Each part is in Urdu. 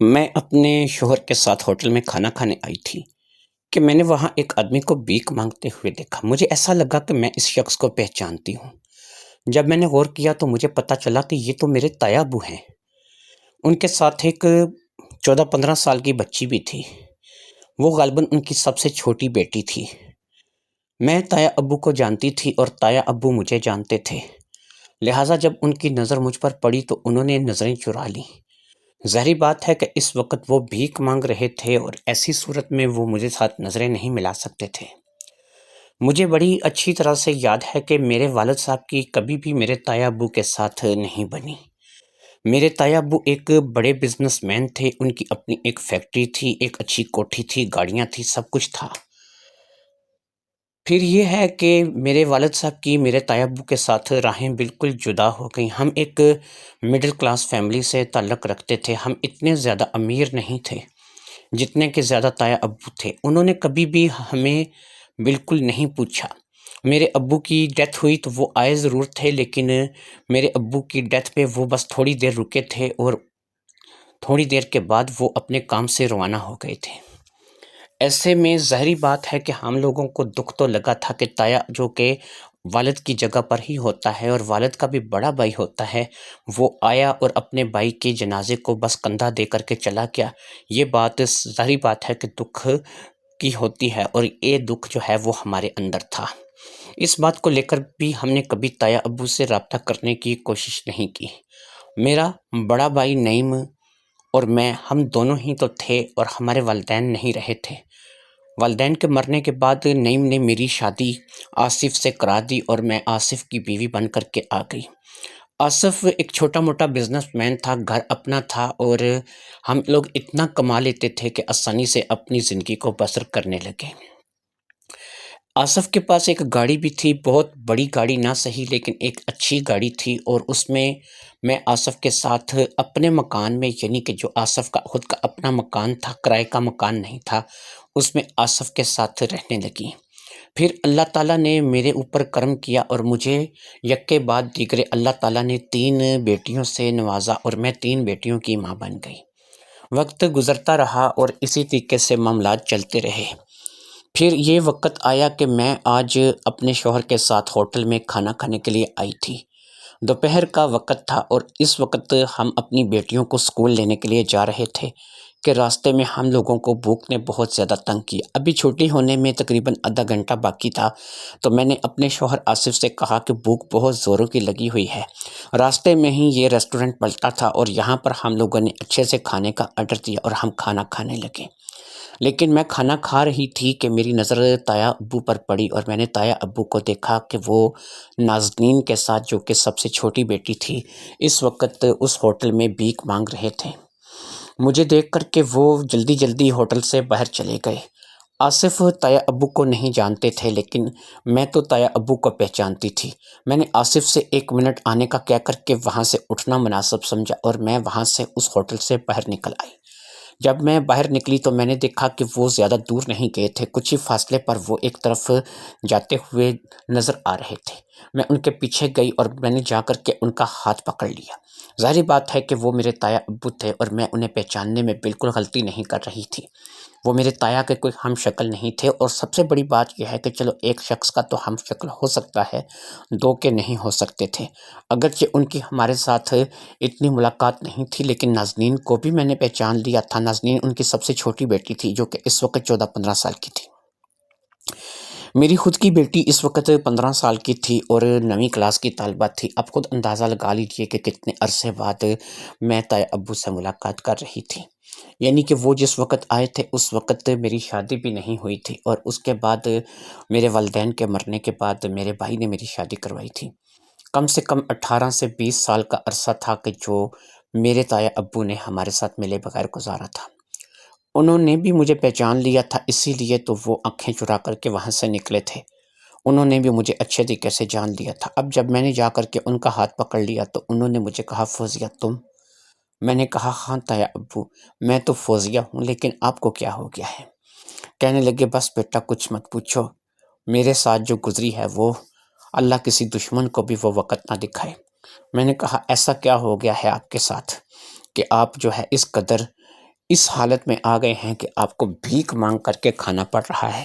میں اپنے شوہر کے ساتھ ہوٹل میں کھانا کھانے آئی تھی کہ میں نے وہاں ایک آدمی کو بھیک مانگتے ہوئے دیکھا۔ مجھے ایسا لگا کہ میں اس شخص کو پہچانتی ہوں۔ جب میں نے غور کیا تو مجھے پتا چلا کہ یہ تو میرے تایا ابو ہیں۔ ان کے ساتھ ایک 14-15 سال کی بچی بھی تھی۔ وہ غالباً ان کی سب سے چھوٹی بیٹی تھی۔ میں تایا ابو کو جانتی تھی اور تایا ابو مجھے جانتے تھے، لہٰذا جب ان کی نظر مجھ پر پڑی تو انہوں نے نظریں چرا لیں۔ ظاہری بات ہے کہ اس وقت وہ بھیک مانگ رہے تھے اور ایسی صورت میں وہ مجھے ساتھ نظریں نہیں ملا سکتے تھے۔ مجھے بڑی اچھی طرح سے یاد ہے کہ میرے والد صاحب کی کبھی بھی میرے تایا ابو کے ساتھ نہیں بنی۔ میرے تایا ابو ایک بڑے بزنس مین تھے، ان کی اپنی ایک فیکٹری تھی، ایک اچھی کوٹھی تھی، گاڑیاں تھیں، سب کچھ تھا۔ پھر یہ ہے کہ میرے والد صاحب کی میرے تایا ابو کے ساتھ راہیں بالکل جدا ہو گئیں۔ ہم ایک مڈل کلاس فیملی سے تعلق رکھتے تھے، ہم اتنے زیادہ امیر نہیں تھے جتنے کہ زیادہ تایا ابو تھے۔ انہوں نے کبھی بھی ہمیں بالکل نہیں پوچھا۔ میرے ابو کی ڈیتھ ہوئی تو وہ آئے ضرور تھے، لیکن میرے ابو کی ڈیتھ پہ وہ بس تھوڑی دیر رکے تھے اور تھوڑی دیر کے بعد وہ اپنے کام سے روانہ ہو گئے تھے۔ ایسے میں ظاہری بات ہے کہ ہم لوگوں کو دکھ تو لگا تھا کہ تایا جو کہ والد کی جگہ پر ہی ہوتا ہے اور والد کا بھی بڑا بھائی ہوتا ہے، وہ آیا اور اپنے بھائی کے جنازے کو بس کندھا دے کر کے چلا گیا۔ یہ بات ظاہری بات ہے کہ دکھ کی ہوتی ہے اور یہ دکھ جو ہے وہ ہمارے اندر تھا۔ اس بات کو لے کر بھی ہم نے کبھی تایا ابو سے رابطہ کرنے کی کوشش نہیں کی۔ میرا بڑا بھائی نعیم اور میں، ہم دونوں ہی تو تھے اور ہمارے والدین نہیں رہے تھے۔ والدین کے مرنے کے بعد نعیم نے میری شادی آصف سے کرا دی اور میں آصف کی بیوی بن کر کے آ گئی۔ آصف ایک چھوٹا موٹا بزنس مین تھا، گھر اپنا تھا اور ہم لوگ اتنا کما لیتے تھے کہ آسانی سے اپنی زندگی کو بسر کرنے لگے۔ آصف کے پاس ایک گاڑی بھی تھی، بہت بڑی گاڑی نہ صحیح لیکن ایک اچھی گاڑی تھی، اور اس میں آصف کے ساتھ اپنے مکان میں، یعنی کہ جو آصف کا خود کا اپنا مکان تھا، کرائے کا مکان نہیں تھا، اس میں آصف کے ساتھ رہنے لگی۔ پھر اللہ تعالیٰ نے میرے اوپر کرم کیا اور مجھے یک کے بعد دیگرے اللہ تعالیٰ نے 3 بیٹیوں سے نوازا اور میں 3 بیٹیوں کی ماں بن گئی۔ وقت گزرتا رہا اور اسی طریقے سے معاملات چلتے رہے۔ پھر یہ وقت آیا کہ میں آج اپنے شوہر کے ساتھ ہوٹل میں کھانا کھانے کے لیے آئی تھی۔ دوپہر کا وقت تھا اور اس وقت ہم اپنی بیٹیوں کو اسکول لینے کے لیے جا رہے تھے کہ راستے میں ہم لوگوں کو بھوک نے بہت زیادہ تنگ کیا۔ ابھی چھٹی ہونے میں تقریباً آدھا گھنٹہ باقی تھا تو میں نے اپنے شوہر آصف سے کہا کہ بھوک بہت زوروں کی لگی ہوئی ہے۔ راستے میں ہی یہ ریسٹورنٹ پلٹا تھا اور یہاں پر ہم لوگوں نے اچھے سے کھانے کا آرڈر دیا اور ہم کھانا کھانے لگے۔ لیکن میں کھانا کھا رہی تھی کہ میری نظر تایا ابو پر پڑی اور میں نے تایا ابو کو دیکھا کہ وہ نازنین کے ساتھ، جو کہ سب سے چھوٹی بیٹی تھی، اس وقت اس ہوٹل میں بھیک مانگ رہے تھے۔ مجھے دیکھ کر کے وہ جلدی جلدی ہوٹل سے باہر چلے گئے۔ آصف تایا ابو کو نہیں جانتے تھے لیکن میں تو تایا ابو کو پہچانتی تھی۔ میں نے آصف سے 1 منٹ آنے کا کہہ کر کے وہاں سے اٹھنا مناسب سمجھا اور میں وہاں سے اس ہوٹل سے باہر نکل آئی۔ جب میں باہر نکلی تو میں نے دیکھا کہ وہ زیادہ دور نہیں گئے تھے، کچھ ہی فاصلے پر وہ ایک طرف جاتے ہوئے نظر آ رہے تھے۔ میں ان کے پیچھے گئی اور میں نے جا کر کے ان کا ہاتھ پکڑ لیا۔ ظاہری بات ہے کہ وہ میرے تایا ابو تھے اور میں انہیں پہچاننے میں بالکل غلطی نہیں کر رہی تھی۔ وہ میرے تایا کے کوئی ہم شکل نہیں تھے، اور سب سے بڑی بات یہ ہے کہ چلو ایک شخص کا تو ہم شکل ہو سکتا ہے، 2 کے نہیں ہو سکتے تھے۔ اگرچہ ان کی ہمارے ساتھ اتنی ملاقات نہیں تھی لیکن نازنین کو بھی میں نے پہچان لیا تھا۔ نازنین ان کی سب سے چھوٹی بیٹی تھی جو کہ اس وقت 14-15 سال کی تھی۔ میری خود کی بیٹی اس وقت 15 سال کی تھی اور 9ویں کلاس کی طالبہ تھی۔ اب خود اندازہ لگا لیجئے کہ کتنے عرصے بعد میں تایا ابو سے ملاقات کر رہی تھی، یعنی کہ وہ جس وقت آئے تھے اس وقت میری شادی بھی نہیں ہوئی تھی، اور اس کے بعد میرے والدین کے مرنے کے بعد میرے بھائی نے میری شادی کروائی تھی۔ کم سے کم 18 سے 20 سال کا عرصہ تھا کہ جو میرے تایا ابو نے ہمارے ساتھ ملے بغیر گزارا تھا۔ انہوں نے بھی مجھے پہچان لیا تھا، اسی لیے تو وہ آنکھیں چرا کر کے وہاں سے نکلے تھے۔ انہوں نے بھی مجھے اچھے طریقے سے جان لیا تھا۔ اب جب میں نے جا کر کے ان کا ہاتھ پکڑ لیا تو انہوں نے مجھے کہا، فوزیہ تم؟ میں نے کہا ہاں تایا ابو، میں تو فوزیہ ہوں، لیکن آپ کو کیا ہو گیا ہے؟ کہنے لگے بس بیٹا کچھ مت پوچھو، میرے ساتھ جو گزری ہے وہ اللہ کسی دشمن کو بھی وہ وقت نہ دکھائے۔ میں نے کہا ایسا کیا ہو گیا ہے آپ کے ساتھ کہ آپ جو ہے اس قدر اس حالت میں آ گئے ہیں کہ آپ کو بھیک مانگ کر کے کھانا پڑ رہا ہے۔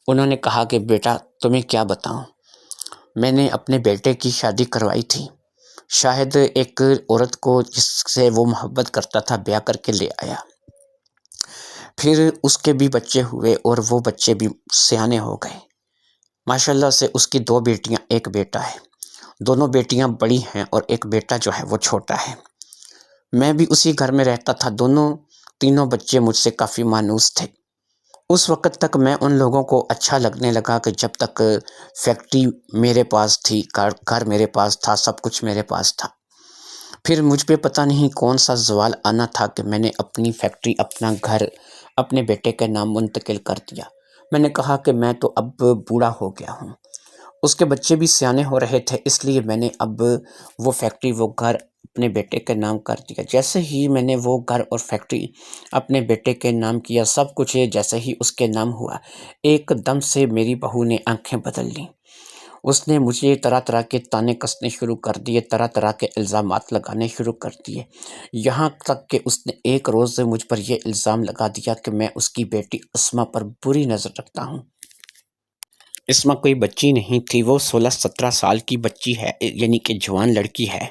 انہوں نے کہا کہ بیٹا تمہیں کیا بتاؤں، میں نے اپنے بیٹے کی شادی کروائی تھی، شاہد ایک عورت کو جس سے وہ محبت کرتا تھا بیاہ کر کے لے آیا، پھر اس کے بھی بچے ہوئے اور وہ بچے بھی سیانے ہو گئے، ماشاءاللہ سے اس کی 2 بیٹیاں ایک بیٹا ہے، دونوں بیٹیاں بڑی ہیں اور ایک بیٹا جو ہے وہ چھوٹا ہے۔ میں بھی اسی گھر میں رہتا تھا، تینوں بچے مجھ سے کافی مانوس تھے۔ اس وقت تک میں ان لوگوں کو اچھا لگنے لگا کہ جب تک فیکٹری میرے پاس تھی، گھر میرے پاس تھا، سب کچھ میرے پاس تھا۔ پھر مجھ پہ پتہ نہیں کون سا زوال آنا تھا کہ میں نے اپنی فیکٹری، اپنا گھر اپنے بیٹے کے نام منتقل کر دیا۔ میں نے کہا کہ میں تو اب بوڑھا ہو گیا ہوں، اس کے بچے بھی سیانے ہو رہے تھے، اس لیے میں نے اب وہ فیکٹری، وہ گھر اپنے بیٹے کے نام کر دیا۔ جیسے ہی میں نے وہ گھر اور فیکٹری اپنے بیٹے کے نام کیا، سب کچھ جیسے ہی اس کے نام ہوا، ایک دم سے میری بہو نے آنکھیں بدل لیں۔ اس نے مجھے طرح طرح کے طعنے کسنے شروع کر دیے، طرح طرح کے الزامات لگانے شروع کر دیے، یہاں تک کہ اس نے ایک روز مجھ پر یہ الزام لگا دیا کہ میں اس کی بیٹی اسما پر بری نظر رکھتا ہوں۔ اسما کوئی بچی نہیں تھی، وہ 16-17 سال کی بچی ہے، یعنی کہ جوان لڑکی ہے۔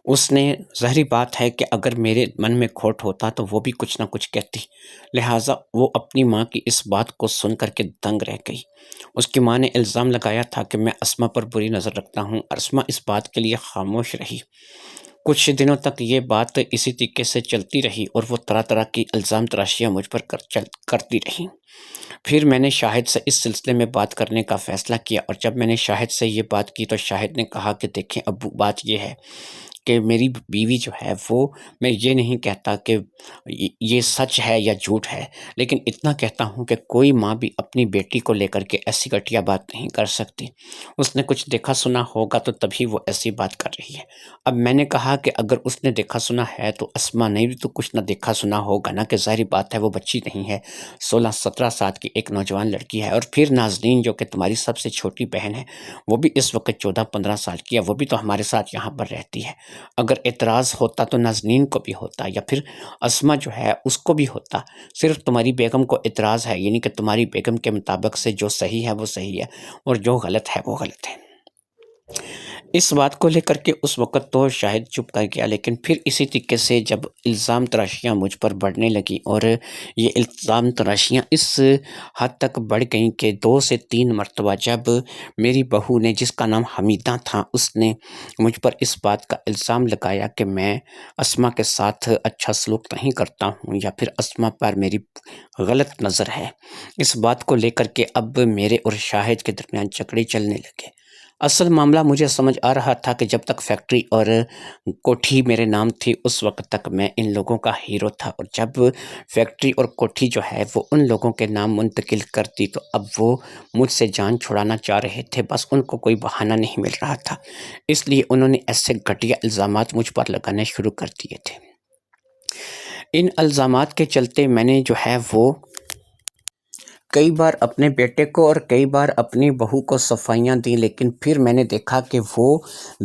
اس نے، ظاہری بات ہے کہ اگر میرے من میں کھوٹ ہوتا تو وہ بھی کچھ نہ کچھ کہتی، لہٰذا وہ اپنی ماں کی اس بات کو سن کر کے دنگ رہ گئی۔ اس کی ماں نے الزام لگایا تھا کہ میں اسما پر بری نظر رکھتا ہوں، اور اسما اس بات کے لیے خاموش رہی۔ کچھ دنوں تک یہ بات اسی طریقے سے چلتی رہی اور وہ طرح طرح کی الزام تراشیاں مجھ پر کرتی رہی۔ پھر میں نے شاہد سے اس سلسلے میں بات کرنے کا فیصلہ کیا، اور جب میں نے شاہد سے یہ بات کی تو شاہد نے کہا کہ دیکھیں ابو، بات یہ ہے کہ میری بیوی جو ہے وہ، میں یہ نہیں کہتا کہ یہ سچ ہے یا جھوٹ ہے، لیکن اتنا کہتا ہوں کہ کوئی ماں بھی اپنی بیٹی کو لے کر کے ایسی گھٹیا بات نہیں کر سکتی، اس نے کچھ دیکھا سنا ہوگا تو تبھی وہ ایسی بات کر رہی ہے۔ اب میں نے کہا کہ اگر اس نے دیکھا سنا ہے تو اسما نے بھی تو کچھ نہ دیکھا سنا ہوگا نا، کہ ظاہری بات ہے وہ بچی نہیں ہے، 16-17 سال کی ایک نوجوان لڑکی ہے، اور پھر نازنین جو کہ تمہاری سب سے چھوٹی بہن ہے، وہ بھی اس وقت 14-15 سال کی ہے، وہ بھی تو ہمارے ساتھ یہاں پر رہتی ہے۔ اگر اعتراض ہوتا تو نازنین کو بھی ہوتا، یا پھر اسما جو ہے اس کو بھی ہوتا، صرف تمہاری بیگم کو اعتراض ہے، یعنی کہ تمہاری بیگم کے مطابق سے جو صحیح ہے وہ صحیح ہے اور جو غلط ہے وہ غلط ہے۔ اس بات کو لے کر کے اس وقت تو شاہد چپ کر گیا، لیکن پھر اسی طریقے سے جب الزام تراشیاں مجھ پر بڑھنے لگیں، اور یہ الزام تراشیاں اس حد تک بڑھ گئیں کہ 2 سے 3 مرتبہ جب میری بہو نے، جس کا نام حمیدہ تھا، اس نے مجھ پر اس بات کا الزام لگایا کہ میں اسما کے ساتھ اچھا سلوک نہیں کرتا ہوں، یا پھر اسما پر میری غلط نظر ہے، اس بات کو لے کر کے اب میرے اور شاہد کے درمیان جھگڑے چلنے لگے۔ اصل معاملہ مجھے سمجھ آ رہا تھا کہ جب تک فیکٹری اور کوٹھی میرے نام تھی اس وقت تک میں ان لوگوں کا ہیرو تھا، اور جب فیکٹری اور کوٹھی جو ہے وہ ان لوگوں کے نام منتقل کرتی تو اب وہ مجھ سے جان چھڑانا چاہ رہے تھے، بس ان کو کوئی بہانہ نہیں مل رہا تھا، اس لیے انہوں نے ایسے گھٹیا الزامات مجھ پر لگانے شروع کر دیے تھے۔ ان الزامات کے چلتے میں نے جو ہے وہ کئی بار اپنے بیٹے کو اور کئی بار اپنی بہو کو صفائیاں دیں، لیکن پھر میں نے دیکھا کہ وہ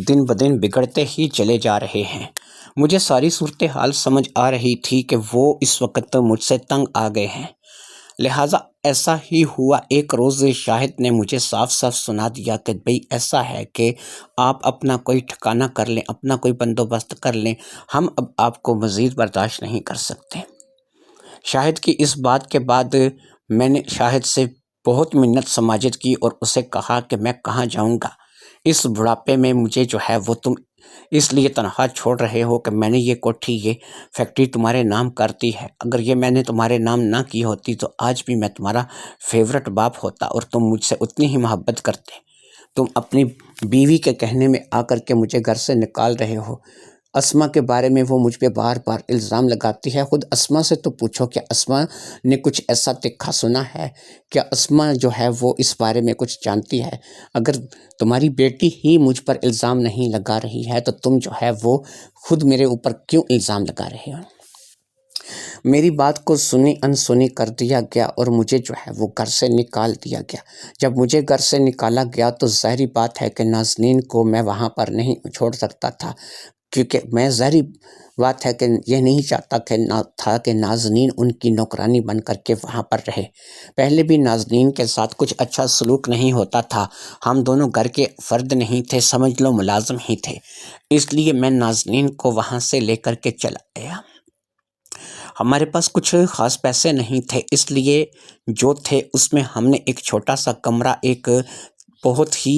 دن بدن بگڑتے ہی چلے جا رہے ہیں۔ مجھے ساری صورتحال سمجھ آ رہی تھی کہ وہ اس وقت مجھ سے تنگ آ گئے ہیں، لہٰذا ایسا ہی ہوا۔ ایک روز شاہد نے مجھے صاف صاف سنا دیا کہ بھئی ایسا ہے کہ آپ اپنا کوئی ٹھکانہ کر لیں، اپنا کوئی بندوبست کر لیں، ہم اب آپ کو مزید برداشت نہیں کر سکتے۔ شاہد کی اس بات کے بعد میں نے شاہد سے بہت منت سماجت کی اور اسے کہا کہ میں کہاں جاؤں گا، اس بڑھاپے میں مجھے جو ہے وہ تم اس لیے تنہا چھوڑ رہے ہو کہ میں نے یہ کوٹھی، یہ فیکٹری تمہارے نام کرتی ہے، اگر یہ میں نے تمہارے نام نہ کی ہوتی تو آج بھی میں تمہارا فیورٹ باپ ہوتا اور تم مجھ سے اتنی ہی محبت کرتے۔ تم اپنی بیوی کے کہنے میں آ کر کے مجھے گھر سے نکال رہے ہو۔ اسما کے بارے میں وہ مجھ پہ بار بار الزام لگاتی ہے، خود اسما سے تو پوچھو کہ اسما نے کچھ ایسا دیکھا سنا ہے، کیا اسما جو ہے وہ اس بارے میں کچھ جانتی ہے؟ اگر تمہاری بیٹی ہی مجھ پر الزام نہیں لگا رہی ہے تو تم جو ہے وہ خود میرے اوپر کیوں الزام لگا رہے ہو؟ میری بات کو سنی انسنی کر دیا گیا اور مجھے جو ہے وہ گھر سے نکال دیا گیا۔ جب مجھے گھر سے نکالا گیا تو ظاہری بات ہے کہ نازنین کو میں وہاں پر نہیں چھوڑ سکتا تھا، کیونکہ میں ظاہری بات ہے کہ یہ نہیں چاہتا کہ نازنین ان کی نوکرانی بن کر کے وہاں پر رہے۔ پہلے بھی نازنین کے ساتھ کچھ اچھا سلوک نہیں ہوتا تھا، ہم دونوں گھر کے فرد نہیں تھے، سمجھ لو ملازم ہی تھے، اس لیے میں نازنین کو وہاں سے لے کر کے چلا گیا۔ ہمارے پاس کچھ خاص پیسے نہیں تھے، اس لیے جو تھے اس میں ہم نے ایک چھوٹا سا کمرہ ایک بہت ہی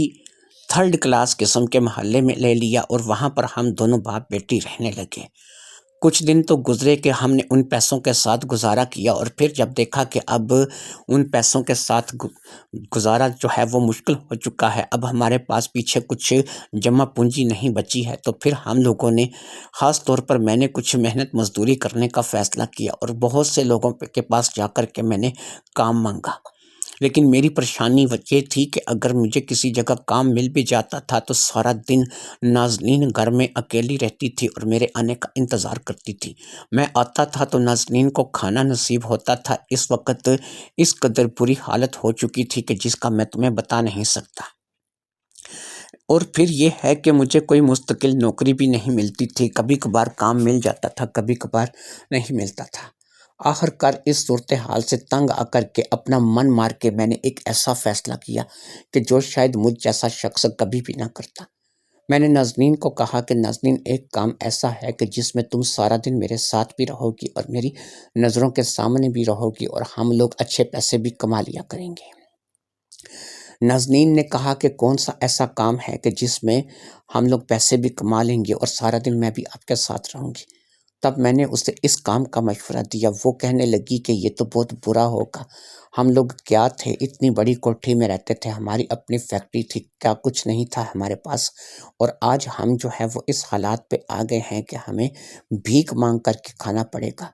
تھرڈ کلاس قسم کے محلے میں لے لیا اور وہاں پر ہم دونوں باپ بیٹی رہنے لگے۔ کچھ دن تو گزرے کہ ہم نے ان پیسوں کے ساتھ گزارا کیا، اور پھر جب دیکھا کہ اب ان پیسوں کے ساتھ گزارا جو ہے وہ مشکل ہو چکا ہے، اب ہمارے پاس پیچھے کچھ جمع پونجی نہیں بچی ہے، تو پھر ہم لوگوں نے، خاص طور پر میں نے کچھ محنت مزدوری کرنے کا فیصلہ کیا اور بہت سے لوگوں کے پاس جا کر کے میں نے کام مانگا۔ لیکن میری پریشانی یہ تھی کہ اگر مجھے کسی جگہ کام مل بھی جاتا تھا تو سارا دن نازنین گھر میں اکیلی رہتی تھی اور میرے آنے کا انتظار کرتی تھی۔ میں آتا تھا تو نازنین کو کھانا نصیب ہوتا تھا۔ اس وقت اس قدر بری حالت ہو چکی تھی کہ جس کا میں تمہیں بتا نہیں سکتا۔ اور پھر یہ ہے کہ مجھے کوئی مستقل نوکری بھی نہیں ملتی تھی، کبھی کبھار کام مل جاتا تھا، کبھی کبھار نہیں ملتا تھا۔ آخر کار اس صورتحال سے تنگ آ کر کے اپنا من مار کے میں نے ایک ایسا فیصلہ کیا کہ جو شاید مجھ جیسا شخص کبھی بھی نہ کرتا۔ میں نے نازنین کو کہا کہ نازنین، ایک کام ایسا ہے کہ جس میں تم سارا دن میرے ساتھ بھی رہو گی اور میری نظروں کے سامنے بھی رہو گی اور ہم لوگ اچھے پیسے بھی کما لیا کریں گے۔ نازنین نے کہا کہ کون سا ایسا کام ہے کہ جس میں ہم لوگ پیسے بھی کما لیں گے اور سارا دن میں بھی آپ کے ساتھ رہوں گی۔ تب میں نے اسے اس کام کا مشورہ دیا۔ وہ کہنے لگی کہ یہ تو بہت برا ہوگا، ہم لوگ کیا تھے، اتنی بڑی کوٹھی میں رہتے تھے، ہماری اپنی فیکٹری تھی، کیا کچھ نہیں تھا ہمارے پاس، اور آج ہم جو ہے وہ اس حالات پہ آ گئے ہیں کہ ہمیں بھیک مانگ کر کے کھانا پڑے گا۔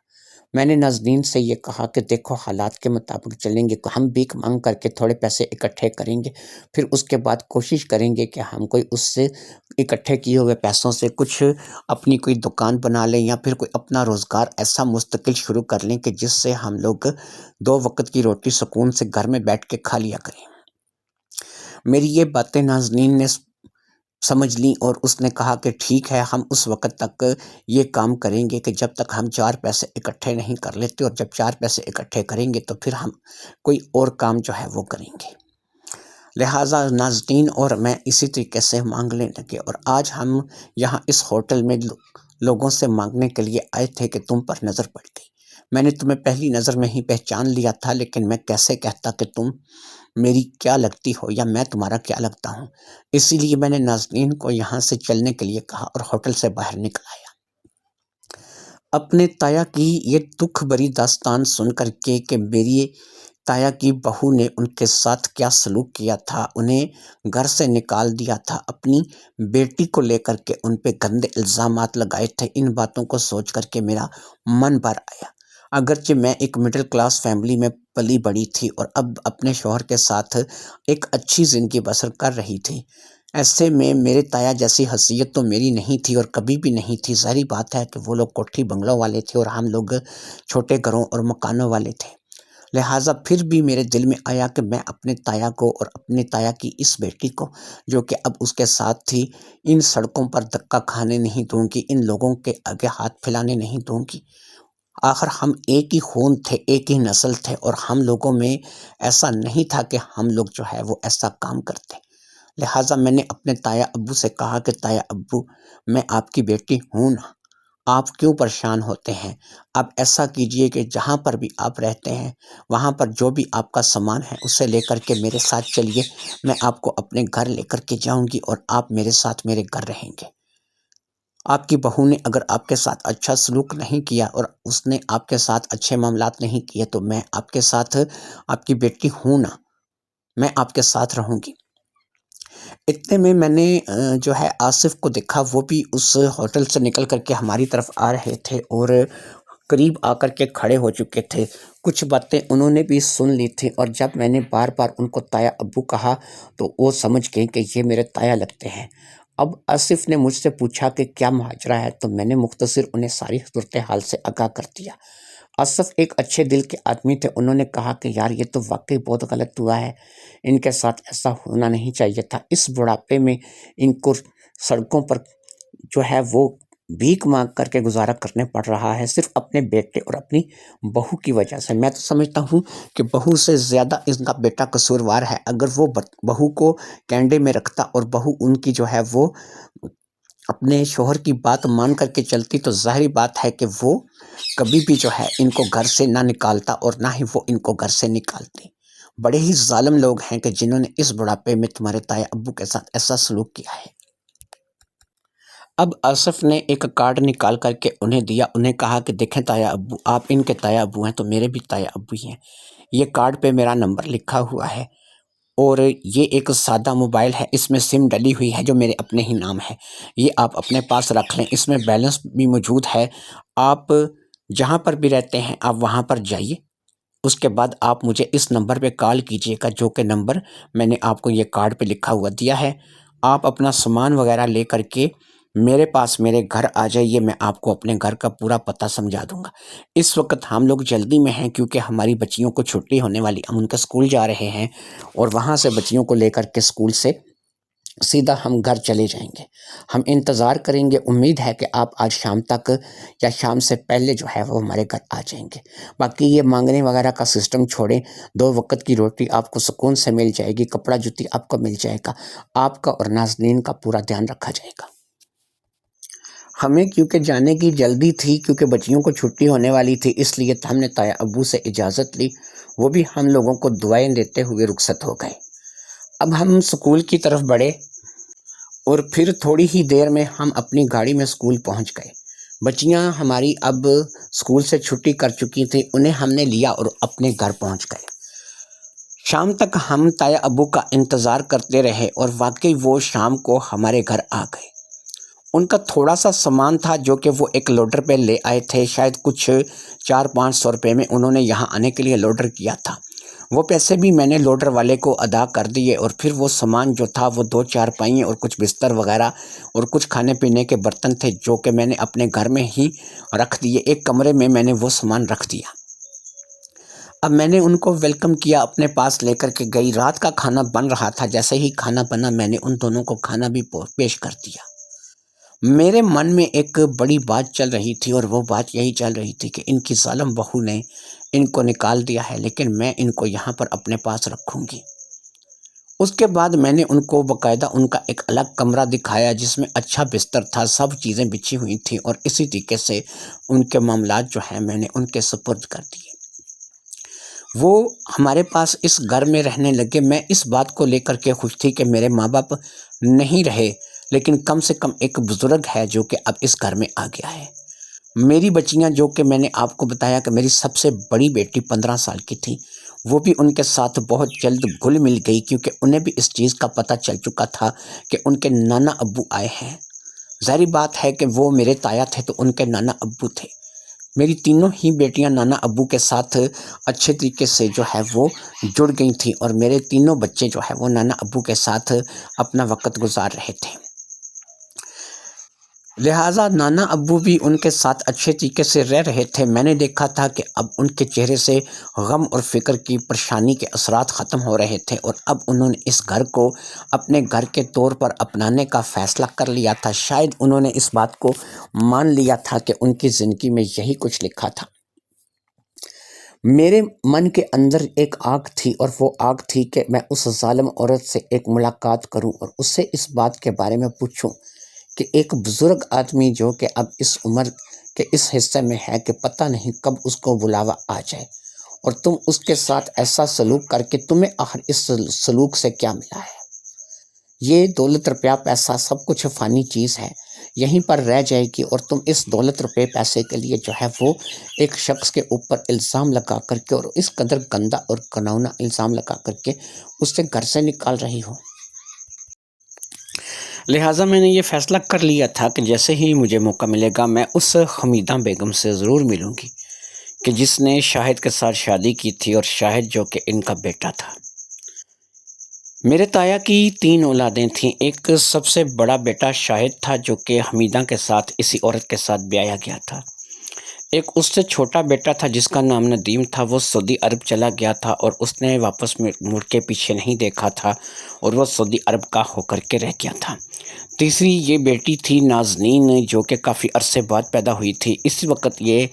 میں نے نازنین سے یہ کہا کہ دیکھو، حالات کے مطابق چلیں گے، ہم بھیک مانگ کر کے تھوڑے پیسے اکٹھے کریں گے، پھر اس کے بعد کوشش کریں گے کہ ہم کوئی اس سے اکٹھے کیے ہوئے پیسوں سے کچھ اپنی کوئی دکان بنا لیں یا پھر کوئی اپنا روزگار ایسا مستقل شروع کر لیں کہ جس سے ہم لوگ 2 وقت کی روٹی سکون سے گھر میں بیٹھ کے کھا لیا کریں۔ میری یہ باتیں نازنین نے سمجھ لیں اور اس نے کہا کہ ٹھیک ہے، ہم اس وقت تک یہ کام کریں گے کہ جب تک ہم 4 پیسے اکٹھے نہیں کر لیتے، اور جب 4 پیسے اکٹھے کریں گے تو پھر ہم کوئی اور کام جو ہے وہ کریں گے۔ لہٰذا نازنین اور میں اسی طریقے سے مانگنے لگے، اور آج ہم یہاں اس ہوٹل میں لوگوں سے مانگنے کے لیے آئے تھے کہ تم پر نظر پڑ گئی۔ میں نے تمہیں پہلی نظر میں ہی پہچان لیا تھا، لیکن میں کیسے کہتا کہ تم میری کیا لگتی ہو یا میں تمہارا کیا لگتا ہوں۔ اسی لیے میں نے نازنین کو یہاں سے چلنے کے لیے کہا اور ہوٹل سے باہر نکل آیا۔ اپنے تایا کی یہ دکھ بری داستان سن کر کے کہ میری تایا کی بہو نے ان کے ساتھ کیا سلوک کیا تھا، انہیں گھر سے نکال دیا تھا، اپنی بیٹی کو لے کر کے ان پہ گندے الزامات لگائے تھے، ان باتوں کو سوچ کر کے میرا من بھر آیا۔ اگرچہ میں ایک مڈل کلاس فیملی میں پلی بڑی تھی اور اب اپنے شوہر کے ساتھ ایک اچھی زندگی بسر کر رہی تھی، ایسے میں میرے تایا جیسی حیثیت تو میری نہیں تھی اور کبھی بھی نہیں تھی۔ ظاہری بات ہے کہ وہ لوگ کوٹھی بنگلوں والے تھے اور ہم لوگ چھوٹے گھروں اور مکانوں والے تھے۔ لہٰذا پھر بھی میرے دل میں آیا کہ میں اپنے تایا کو اور اپنے تایا کی اس بیٹی کو جو کہ اب اس کے ساتھ تھی، ان سڑکوں پر دھکا کھانے نہیں دوں گی، ان لوگوں کے آگے ہاتھ پھیلانے نہیں دوں گی۔ آخر ہم ایک ہی خون تھے، ایک ہی نسل تھے، اور ہم لوگوں میں ایسا نہیں تھا کہ ہم لوگ جو ہے وہ ایسا کام کرتے۔ لہٰذا میں نے اپنے تایا ابو سے کہا کہ تایا ابو، میں آپ کی بیٹی ہوں نا، آپ کیوں پریشان ہوتے ہیں؟ آپ ایسا کیجئے کہ جہاں پر بھی آپ رہتے ہیں وہاں پر جو بھی آپ کا سامان ہے اسے لے کر کے میرے ساتھ چلیے، میں آپ کو اپنے گھر لے کر کے جاؤں گی اور آپ میرے ساتھ میرے گھر رہیں گے۔ آپ کی بہو نے اگر آپ کے ساتھ اچھا سلوک نہیں کیا اور اس نے آپ کے ساتھ اچھے معاملات نہیں کیے تو میں آپ کے ساتھ، آپ کی بیٹی ہوں نا، میں آپ کے ساتھ رہوں گی۔ اتنے میں نے جو ہے آصف کو دیکھا، وہ بھی اس ہوٹل سے نکل کر کے ہماری طرف آ رہے تھے اور قریب آ کر کے کھڑے ہو چکے تھے۔ کچھ باتیں انہوں نے بھی سن لی تھی، اور جب میں نے بار بار ان کو تایا ابو کہا تو وہ سمجھ گئے کہ یہ میرے تایا لگتے ہیں۔ اب آصف نے مجھ سے پوچھا کہ کیا ماجرا ہے، تو میں نے مختصر انہیں ساری صورتحال سے آگاہ کر دیا۔ آصف ایک اچھے دل کے آدمی تھے، انہوں نے کہا کہ یار یہ تو واقعی بہت غلط ہوا ہے، ان کے ساتھ ایسا ہونا نہیں چاہیے تھا۔ اس بڑھاپے میں ان کو سڑکوں پر جو ہے وہ بھیک مانگ کر کے گزارا کرنے پڑ رہا ہے صرف اپنے بیٹے اور اپنی بہو کی وجہ سے۔ میں تو سمجھتا ہوں کہ بہو سے زیادہ اس کا بیٹا قصوروار ہے۔ اگر وہ بہو کو کینڈے میں رکھتا اور بہو ان کی جو ہے وہ اپنے شوہر کی بات مان کر کے چلتی تو ظاہری بات ہے کہ وہ کبھی بھی جو ہے ان کو گھر سے نہ نکالتا اور نہ ہی وہ ان کو گھر سے نکالتی۔ بڑے ہی ظالم لوگ ہیں کہ جنہوں نے اس بڑھاپے میں تمہارے تایا ابو کے ساتھ ایسا سلوک کیا ہے۔ اب آصف نے ایک کارڈ نکال کر کے انہیں دیا، انہیں کہا کہ دیکھیں تایا ابو، آپ ان کے تایا ابو ہیں تو میرے بھی تایا ابو ہی ہیں۔ یہ کارڈ پہ میرا نمبر لکھا ہوا ہے اور یہ ایک سادہ موبائل ہے، اس میں سم ڈلی ہوئی ہے جو میرے اپنے ہی نام ہے، یہ آپ اپنے پاس رکھ لیں، اس میں بیلنس بھی موجود ہے۔ آپ جہاں پر بھی رہتے ہیں آپ وہاں پر جائیے، اس کے بعد آپ مجھے اس نمبر پہ کال کیجئے گا جو کہ نمبر میں نے آپ کو یہ کارڈ پہ لکھا ہوا دیا ہے۔ آپ اپنا سامان وغیرہ لے کر کے میرے پاس میرے گھر آ جائیے، میں آپ کو اپنے گھر کا پورا پتہ سمجھا دوں گا۔ اس وقت ہم لوگ جلدی میں ہیں کیونکہ ہماری بچیوں کو چھٹی ہونے والی، ہم ان کا اسکول جا رہے ہیں اور وہاں سے بچیوں کو لے کر کے اسکول سے سیدھا ہم گھر چلے جائیں گے۔ ہم انتظار کریں گے، امید ہے کہ آپ آج شام تک یا شام سے پہلے جو ہے وہ ہمارے گھر آ جائیں گے۔ باقی یہ مانگنے وغیرہ کا سسٹم چھوڑیں، 2 وقت کی روٹی آپ کو سکون سے مل جائے گی، کپڑا جوتی آپ کو مل جائے گا، آپ کا اور نازنین کا پورا دھیان رکھا جائے گا۔ ہمیں کیونکہ جانے کی جلدی تھی، کیونکہ بچیوں کو چھٹی ہونے والی تھی، اس لیے ہم نے تایا ابو سے اجازت لی، وہ بھی ہم لوگوں کو دعائیں دیتے ہوئے رخصت ہو گئے۔ اب ہم اسکول کی طرف بڑھے اور پھر تھوڑی ہی دیر میں ہم اپنی گاڑی میں اسکول پہنچ گئے۔ بچیاں ہماری اب اسکول سے چھٹی کر چکی تھیں، انہیں ہم نے لیا اور اپنے گھر پہنچ گئے۔ شام تک ہم تایا ابو کا انتظار کرتے رہے اور واقعی وہ شام کو ہمارے گھر آ گئے۔ ان کا تھوڑا سا سامان تھا جو کہ وہ ایک لوڈر پہ لے آئے تھے، شاید کچھ 400-500 روپے میں انہوں نے یہاں آنے کے لیے لوڈر کیا تھا۔ وہ پیسے بھی میں نے لوڈر والے کو ادا کر دیے اور پھر وہ سامان جو تھا وہ 2 چارپائییں اور کچھ بستر وغیرہ اور کچھ کھانے پینے کے برتن تھے جو کہ میں نے اپنے گھر میں ہی رکھ دیے، ایک کمرے میں میں نے وہ سامان رکھ دیا۔ اب میں نے ان کو ویلکم کیا، اپنے پاس لے کر کے گئی۔ رات کا کھانا بن رہا تھا، جیسے ہی کھانا بنا میں نے ان دونوں کو کھانا بھی پیش کر دیا۔ میرے من میں ایک بڑی بات چل رہی تھی اور وہ بات یہی چل رہی تھی کہ ان کی ظالم بہو نے ان کو نکال دیا ہے، لیکن میں ان کو یہاں پر اپنے پاس رکھوں گی۔ اس کے بعد میں نے ان کو باقاعدہ ان کا ایک الگ کمرہ دکھایا جس میں اچھا بستر تھا، سب چیزیں بچھی ہوئی تھیں اور اسی طریقے سے ان کے معاملات جو ہیں میں نے ان کے سپرد کر دیے۔ وہ ہمارے پاس اس گھر میں رہنے لگے۔ میں اس بات کو لے کر کے خوش تھی کہ میرے ماں باپ نہیں رہے، لیکن کم سے کم ایک بزرگ ہے جو کہ اب اس گھر میں آ گیا ہے۔ میری بچیاں جو کہ میں نے آپ کو بتایا کہ میری سب سے بڑی بیٹی 15 سال کی تھی، وہ بھی ان کے ساتھ بہت جلد گھل مل گئی کیونکہ انہیں بھی اس چیز کا پتہ چل چکا تھا کہ ان کے نانا ابو آئے ہیں۔ ظاہری بات ہے کہ وہ میرے تایا تھے تو ان کے نانا ابو تھے۔ میری تینوں ہی بیٹیاں نانا ابو کے ساتھ اچھے طریقے سے جو ہے وہ جڑ گئی تھیں اور میرے تینوں بچے جو ہے وہ نانا ابو کے ساتھ اپنا وقت گزار رہے تھے، لہٰذا نانا ابو بھی ان کے ساتھ اچھے طریقے سے رہ رہے تھے۔ میں نے دیکھا تھا کہ اب ان کے چہرے سے غم اور فکر کی پریشانی کے اثرات ختم ہو رہے تھے اور اب انہوں نے اس گھر کو اپنے گھر کے طور پر اپنانے کا فیصلہ کر لیا تھا۔ شاید انہوں نے اس بات کو مان لیا تھا کہ ان کی زندگی میں یہی کچھ لکھا تھا۔ میرے من کے اندر ایک آگ تھی اور وہ آگ تھی کہ میں اس ظالم عورت سے ایک ملاقات کروں اور اس سے اس بات کے بارے میں پوچھوں کہ ایک بزرگ آدمی جو کہ اب اس عمر کے اس حصے میں ہے کہ پتہ نہیں کب اس کو بلاوا آ جائے اور تم اس کے ساتھ ایسا سلوک کر کے تمہیں آخر اس سلوک سے کیا ملا ہے؟ یہ دولت روپیہ پیسہ سب کچھ فانی چیز ہے، یہیں پر رہ جائے گی اور تم اس دولت روپے پیسے کے لیے جو ہے وہ ایک شخص کے اوپر الزام لگا کر کے اور اس قدر گندا اور گناؤنا الزام لگا کر کے اس سے گھر سے نکال رہی ہو۔ لہٰذا میں نے یہ فیصلہ کر لیا تھا کہ جیسے ہی مجھے موقع ملے گا میں اس حمیدہ بیگم سے ضرور ملوں گی کہ جس نے شاہد کے ساتھ شادی کی تھی اور شاہد جو کہ ان کا بیٹا تھا۔ میرے تایا کی 3 اولادیں تھیں، ایک سب سے بڑا بیٹا شاہد تھا جو کہ حمیدہ کے ساتھ اسی عورت کے ساتھ بیایا گیا تھا، ایک اس سے چھوٹا بیٹا تھا جس کا نام ندیم تھا، وہ سعودی عرب چلا گیا تھا اور اس نے واپس مڑ کے پیچھے نہیں دیکھا تھا اور وہ سعودی عرب کا ہو کر کے رہ گیا تھا۔ تیسری یہ بیٹی تھی نازنین، جو کہ کافی عرصے بعد پیدا ہوئی تھی۔ اس وقت یہ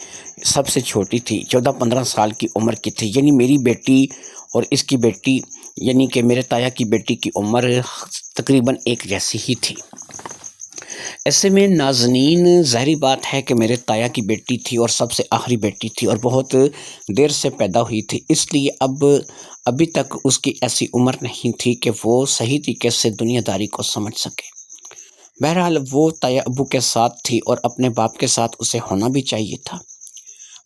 سب سے چھوٹی تھی، 14-15 سال کی عمر کی تھی، یعنی میری بیٹی اور اس کی بیٹی یعنی کہ میرے تایا کی بیٹی کی عمر تقریباً ایک جیسی ہی تھی۔ ایسے میں نازنین ظاہری بات ہے کہ میرے تایا کی بیٹی تھی اور سب سے آخری بیٹی تھی اور بہت دیر سے پیدا ہوئی تھی، اس لیے ابھی تک اس کی ایسی عمر نہیں تھی کہ وہ صحیح طریقے سے دنیا داری کو سمجھ سکے۔ بہرحال وہ تایا ابو کے ساتھ تھی اور اپنے باپ کے ساتھ اسے ہونا بھی چاہیے تھا۔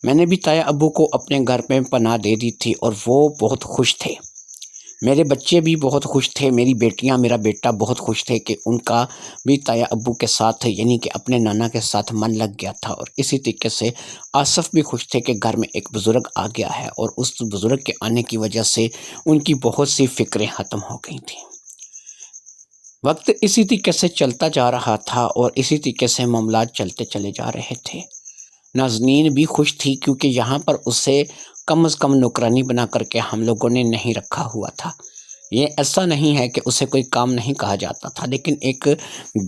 میں نے بھی تایا ابو کو اپنے گھر میں پناہ دے دی تھی اور وہ بہت خوش تھے۔ میرے بچے بھی بہت خوش تھے، میری بیٹیاں، میرا بیٹا بہت خوش تھے کہ ان کا بھی تایا ابو کے ساتھ یعنی کہ اپنے نانا کے ساتھ من لگ گیا تھا، اور اسی طریقے سے آصف بھی خوش تھے کہ گھر میں ایک بزرگ آ گیا ہے، اور اس بزرگ کے آنے کی وجہ سے ان کی بہت سی فکریں ختم ہو گئی تھیں۔ وقت اسی طریقے سے چلتا جا رہا تھا اور اسی طریقے سے معاملات چلتے چلے جا رہے تھے۔ نازنین بھی خوش تھی کیونکہ یہاں پر اسے کم از کم نوکرانی بنا کر کے ہم لوگوں نے نہیں رکھا ہوا تھا۔ یہ ایسا نہیں ہے کہ اسے کوئی کام نہیں کہا جاتا تھا، لیکن ایک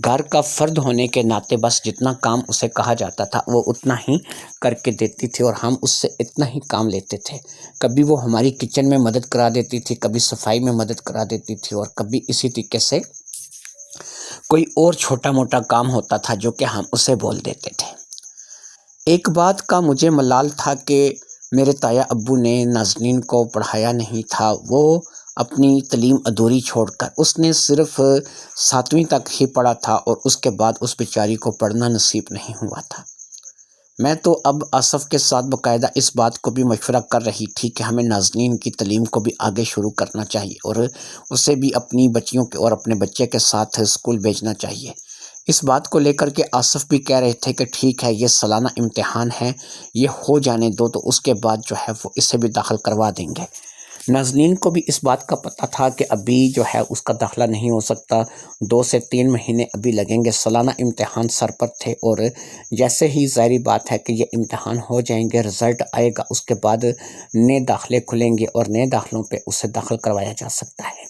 گھر کا فرد ہونے کے ناطے بس جتنا کام اسے کہا جاتا تھا وہ اتنا ہی کر کے دیتی تھی اور ہم اس سے اتنا ہی کام لیتے تھے۔ کبھی وہ ہماری کچن میں مدد کرا دیتی تھی، کبھی صفائی میں مدد کرا دیتی تھی، اور کبھی اسی طریقے سے کوئی اور چھوٹا موٹا کام ہوتا تھا جو کہ ہم اسے بول دیتے تھے۔ ایک بات کا مجھے ملال تھا کہ میرے تایا ابو نے نازنین کو پڑھایا نہیں تھا، وہ اپنی تعلیم ادھوری چھوڑ کر اس نے صرف 7ویں تک ہی پڑھا تھا اور اس کے بعد اس بیچاری کو پڑھنا نصیب نہیں ہوا تھا۔ میں تو اب آصف کے ساتھ باقاعدہ اس بات کو بھی مشورہ کر رہی تھی کہ ہمیں نازنین کی تعلیم کو بھی آگے شروع کرنا چاہیے اور اسے بھی اپنی بچیوں کے اور اپنے بچے کے ساتھ اسکول بھیجنا چاہیے۔ اس بات کو لے کر کے آصف بھی کہہ رہے تھے کہ ٹھیک ہے، یہ سالانہ امتحان ہے، یہ ہو جانے دو تو اس کے بعد جو ہے وہ اسے بھی داخل کروا دیں گے۔ نازنین کو بھی اس بات کا پتہ تھا کہ ابھی جو ہے اس کا داخلہ نہیں ہو سکتا، 2 سے 3 مہینے ابھی لگیں گے، سالانہ امتحان سر پر تھے، اور جیسے ہی ظاہری بات ہے کہ یہ امتحان ہو جائیں گے، رزلٹ آئے گا، اس کے بعد نئے داخلے کھلیں گے اور نئے داخلوں پہ اسے داخل کروایا جا سکتا ہے۔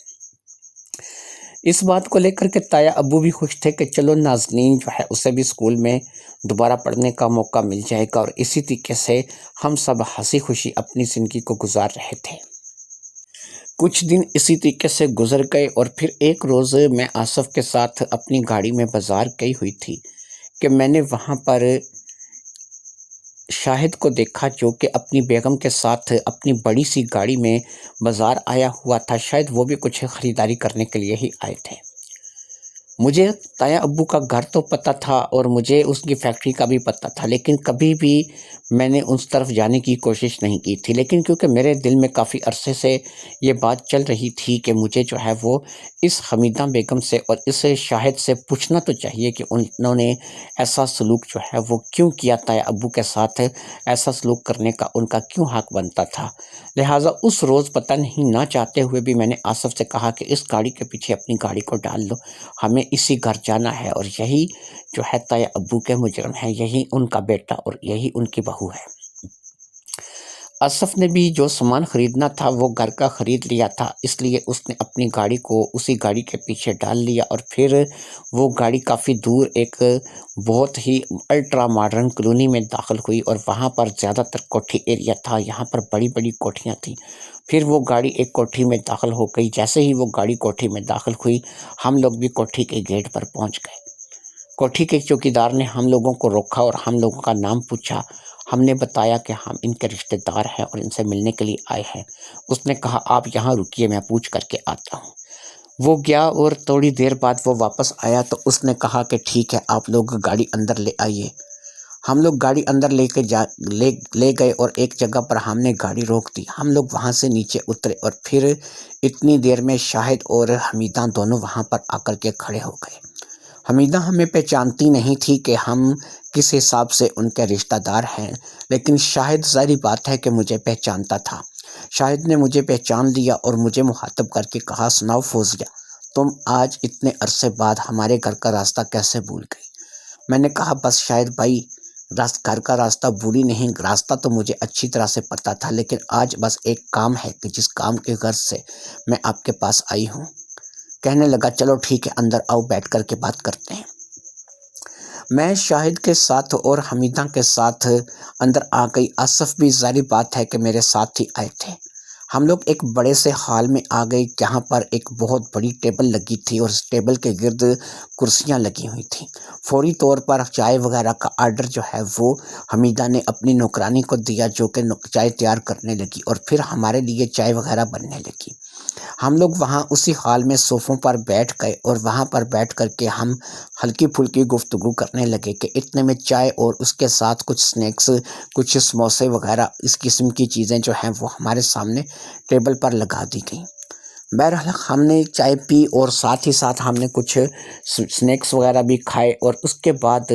اس بات کو لے کر کے تایا ابو بھی خوش تھے کہ چلو نازنین جو ہے اسے بھی اسکول میں دوبارہ پڑھنے کا موقع مل جائے گا، اور اسی طریقے سے ہم سب ہنسی خوشی اپنی زندگی کو گزار رہے تھے۔ کچھ دن اسی طریقے سے گزر گئے اور پھر ایک روز میں آصف کے ساتھ اپنی گاڑی میں بازار گئی ہوئی تھی کہ میں نے وہاں پر شاہد کو دیکھا جو کہ اپنی بیگم کے ساتھ اپنی بڑی سی گاڑی میں بازار آیا ہوا تھا۔ شاید وہ بھی کچھ خریداری کرنے کے لیے ہی آئے تھے۔ مجھے تایا ابو کا گھر تو پتہ تھا اور مجھے اس کی فیکٹری کا بھی پتہ تھا، لیکن کبھی بھی میں نے اس طرف جانے کی کوشش نہیں کی تھی، لیکن کیونکہ میرے دل میں کافی عرصے سے یہ بات چل رہی تھی کہ مجھے جو ہے وہ اس حمیدہ بیگم سے اور اس شاہد سے پوچھنا تو چاہیے کہ انہوں نے ایسا سلوک جو ہے وہ کیوں کیا، تایا ابو کے ساتھ ایسا سلوک کرنے کا ان کا کیوں حق بنتا تھا۔ لہٰذا اس روز پتہ نہیں نہ چاہتے ہوئے بھی میں نے آصف سے کہا کہ اس گاڑی کے پیچھے اپنی گاڑی کو ڈال لو، ہمیں اسی گھر جانا ہے، اور یہی جو ہے تایا ابو کے مجرم ہے، یہی ان کا بیٹا اور یہی ان کی بہو ہے۔ آصف نے بھی جو سامان خریدنا تھا وہ گھر کا خرید لیا تھا، اس لیے اس نے اپنی گاڑی کو اسی گاڑی کے پیچھے ڈال لیا، اور پھر وہ گاڑی کافی دور ایک بہت ہی الٹرا ماڈرن کالونی میں داخل ہوئی، اور وہاں پر زیادہ تر کوٹھی ایریا تھا، یہاں پر بڑی بڑی کوٹھیاں تھیں۔ پھر وہ گاڑی ایک کوٹھی میں داخل ہو گئی۔ جیسے ہی وہ گاڑی کوٹھی میں داخل ہوئی، ہم لوگ بھی کوٹھی کے گیٹ پر پہنچ گئے۔ کوٹھی کے چوکیدار نے ہم لوگوں کو روکا اور ہم لوگوں کا نام پوچھا۔ ہم نے بتایا کہ ہم ان کے رشتہ دار ہیں اور ان سے ملنے کے لیے آئے ہیں۔ اس نے کہا آپ یہاں رکیے، میں پوچھ کر کے آتا ہوں۔ وہ گیا اور تھوڑی دیر بعد وہ واپس آیا تو اس نے کہا کہ ٹھیک ہے، آپ لوگ گاڑی اندر لے آئیے۔ ہم لوگ گاڑی اندر لے گئے اور ایک جگہ پر ہم نے گاڑی روک دی۔ ہم لوگ وہاں سے نیچے اترے اور پھر اتنی دیر میں شاہد اور حمیدہ دونوں وہاں پر آ کر کے کھڑے ہو گئے۔ حمیدہ ہمیں پہچانتی نہیں تھی کہ ہم کس حساب سے ان کے رشتہ دار ہیں، لیکن شاہد ظاہری بات ہے کہ مجھے پہچانتا تھا۔ شاہد نے مجھے پہچان لیا اور مجھے مخاطب کر کے کہا سناؤ فوزیہ، تم آج اتنے عرصے بعد ہمارے گھر کا راستہ کیسے بھول گئی؟ میں نے کہا بس شاہد بھائی، گھر کا راستہ بھولی نہیں، راستہ تو مجھے اچھی طرح سے پتہ تھا، لیکن آج بس ایک کام ہے کہ جس کام کے غرض سے میں آپ کے پاس آئی ہوں۔ کہنے لگا چلو ٹھیک ہے، اندر آؤ، بیٹھ کر کے بات کرتے ہیں۔ میں شاہد کے ساتھ اور حمیدہ کے ساتھ اندر آ گئی۔ آصف بھی ظاہری بات ہے کہ میرے ساتھ ہی آئے تھے۔ ہم لوگ ایک بڑے سے ہال میں آ گئے جہاں پر ایک بہت بڑی ٹیبل لگی تھی اور اس ٹیبل کے گرد کرسیاں لگی ہوئی تھیں۔ فوری طور پر چائے وغیرہ کا آرڈر جو ہے وہ حمیدہ نے اپنی نوکرانی کو دیا، جو کہ چائے تیار کرنے لگی اور پھر ہمارے لیے چائے وغیرہ بننے لگی۔ ہم لوگ وہاں اسی ہال میں صوفوں پر بیٹھ گئے اور وہاں پر بیٹھ کر کے ہم ہلکی پھلکی گفتگو کرنے لگے کہ اتنے میں چائے اور اس کے ساتھ کچھ سنیکس، کچھ سموسے وغیرہ اس قسم کی چیزیں جو ہیں وہ ہمارے سامنے ٹیبل پر لگا دی گئیں۔ بہرحال ہم نے چائے پی اور ساتھ ہی ساتھ ہم نے کچھ سنیکس وغیرہ بھی کھائے، اور اس کے بعد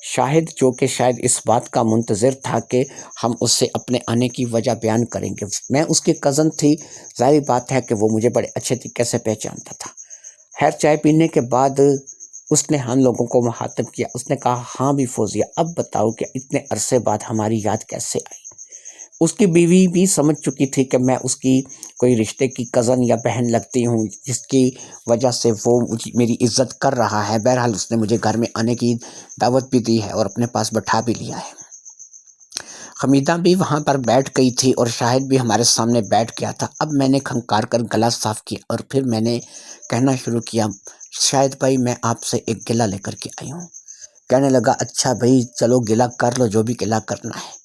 شاہد، جو کہ شاید اس بات کا منتظر تھا کہ ہم اس سے اپنے آنے کی وجہ بیان کریں گے، میں اس کی کزن تھی، ظاہری بات ہے کہ وہ مجھے بڑے اچھے طریقے سے پہچانتا تھا۔ خیر چائے پینے کے بعد اس نے ہم لوگوں کو مخاطب کیا، اس نے کہا ہاں بھی فوزیہ، اب بتاؤ کہ اتنے عرصے بعد ہماری یاد کیسے آئی؟ اس کی بیوی بھی سمجھ چکی تھی کہ میں اس کی کوئی رشتے کی کزن یا بہن لگتی ہوں، جس کی وجہ سے وہ میری عزت کر رہا ہے۔ بہرحال اس نے مجھے گھر میں آنے کی دعوت بھی دی ہے اور اپنے پاس بٹھا بھی لیا ہے۔ حمیدہ بھی وہاں پر بیٹھ گئی تھی اور شاہد بھی ہمارے سامنے بیٹھ گیا تھا۔ اب میں نے کھنکار کر گلا صاف کیا اور پھر میں نے کہنا شروع کیا، شاہد بھائی میں آپ سے ایک گلہ لے کر کے آئی ہوں۔ کہنے لگا اچھا بھائی چلو گلہ کر لو، جو بھی گلہ کرنا ہے۔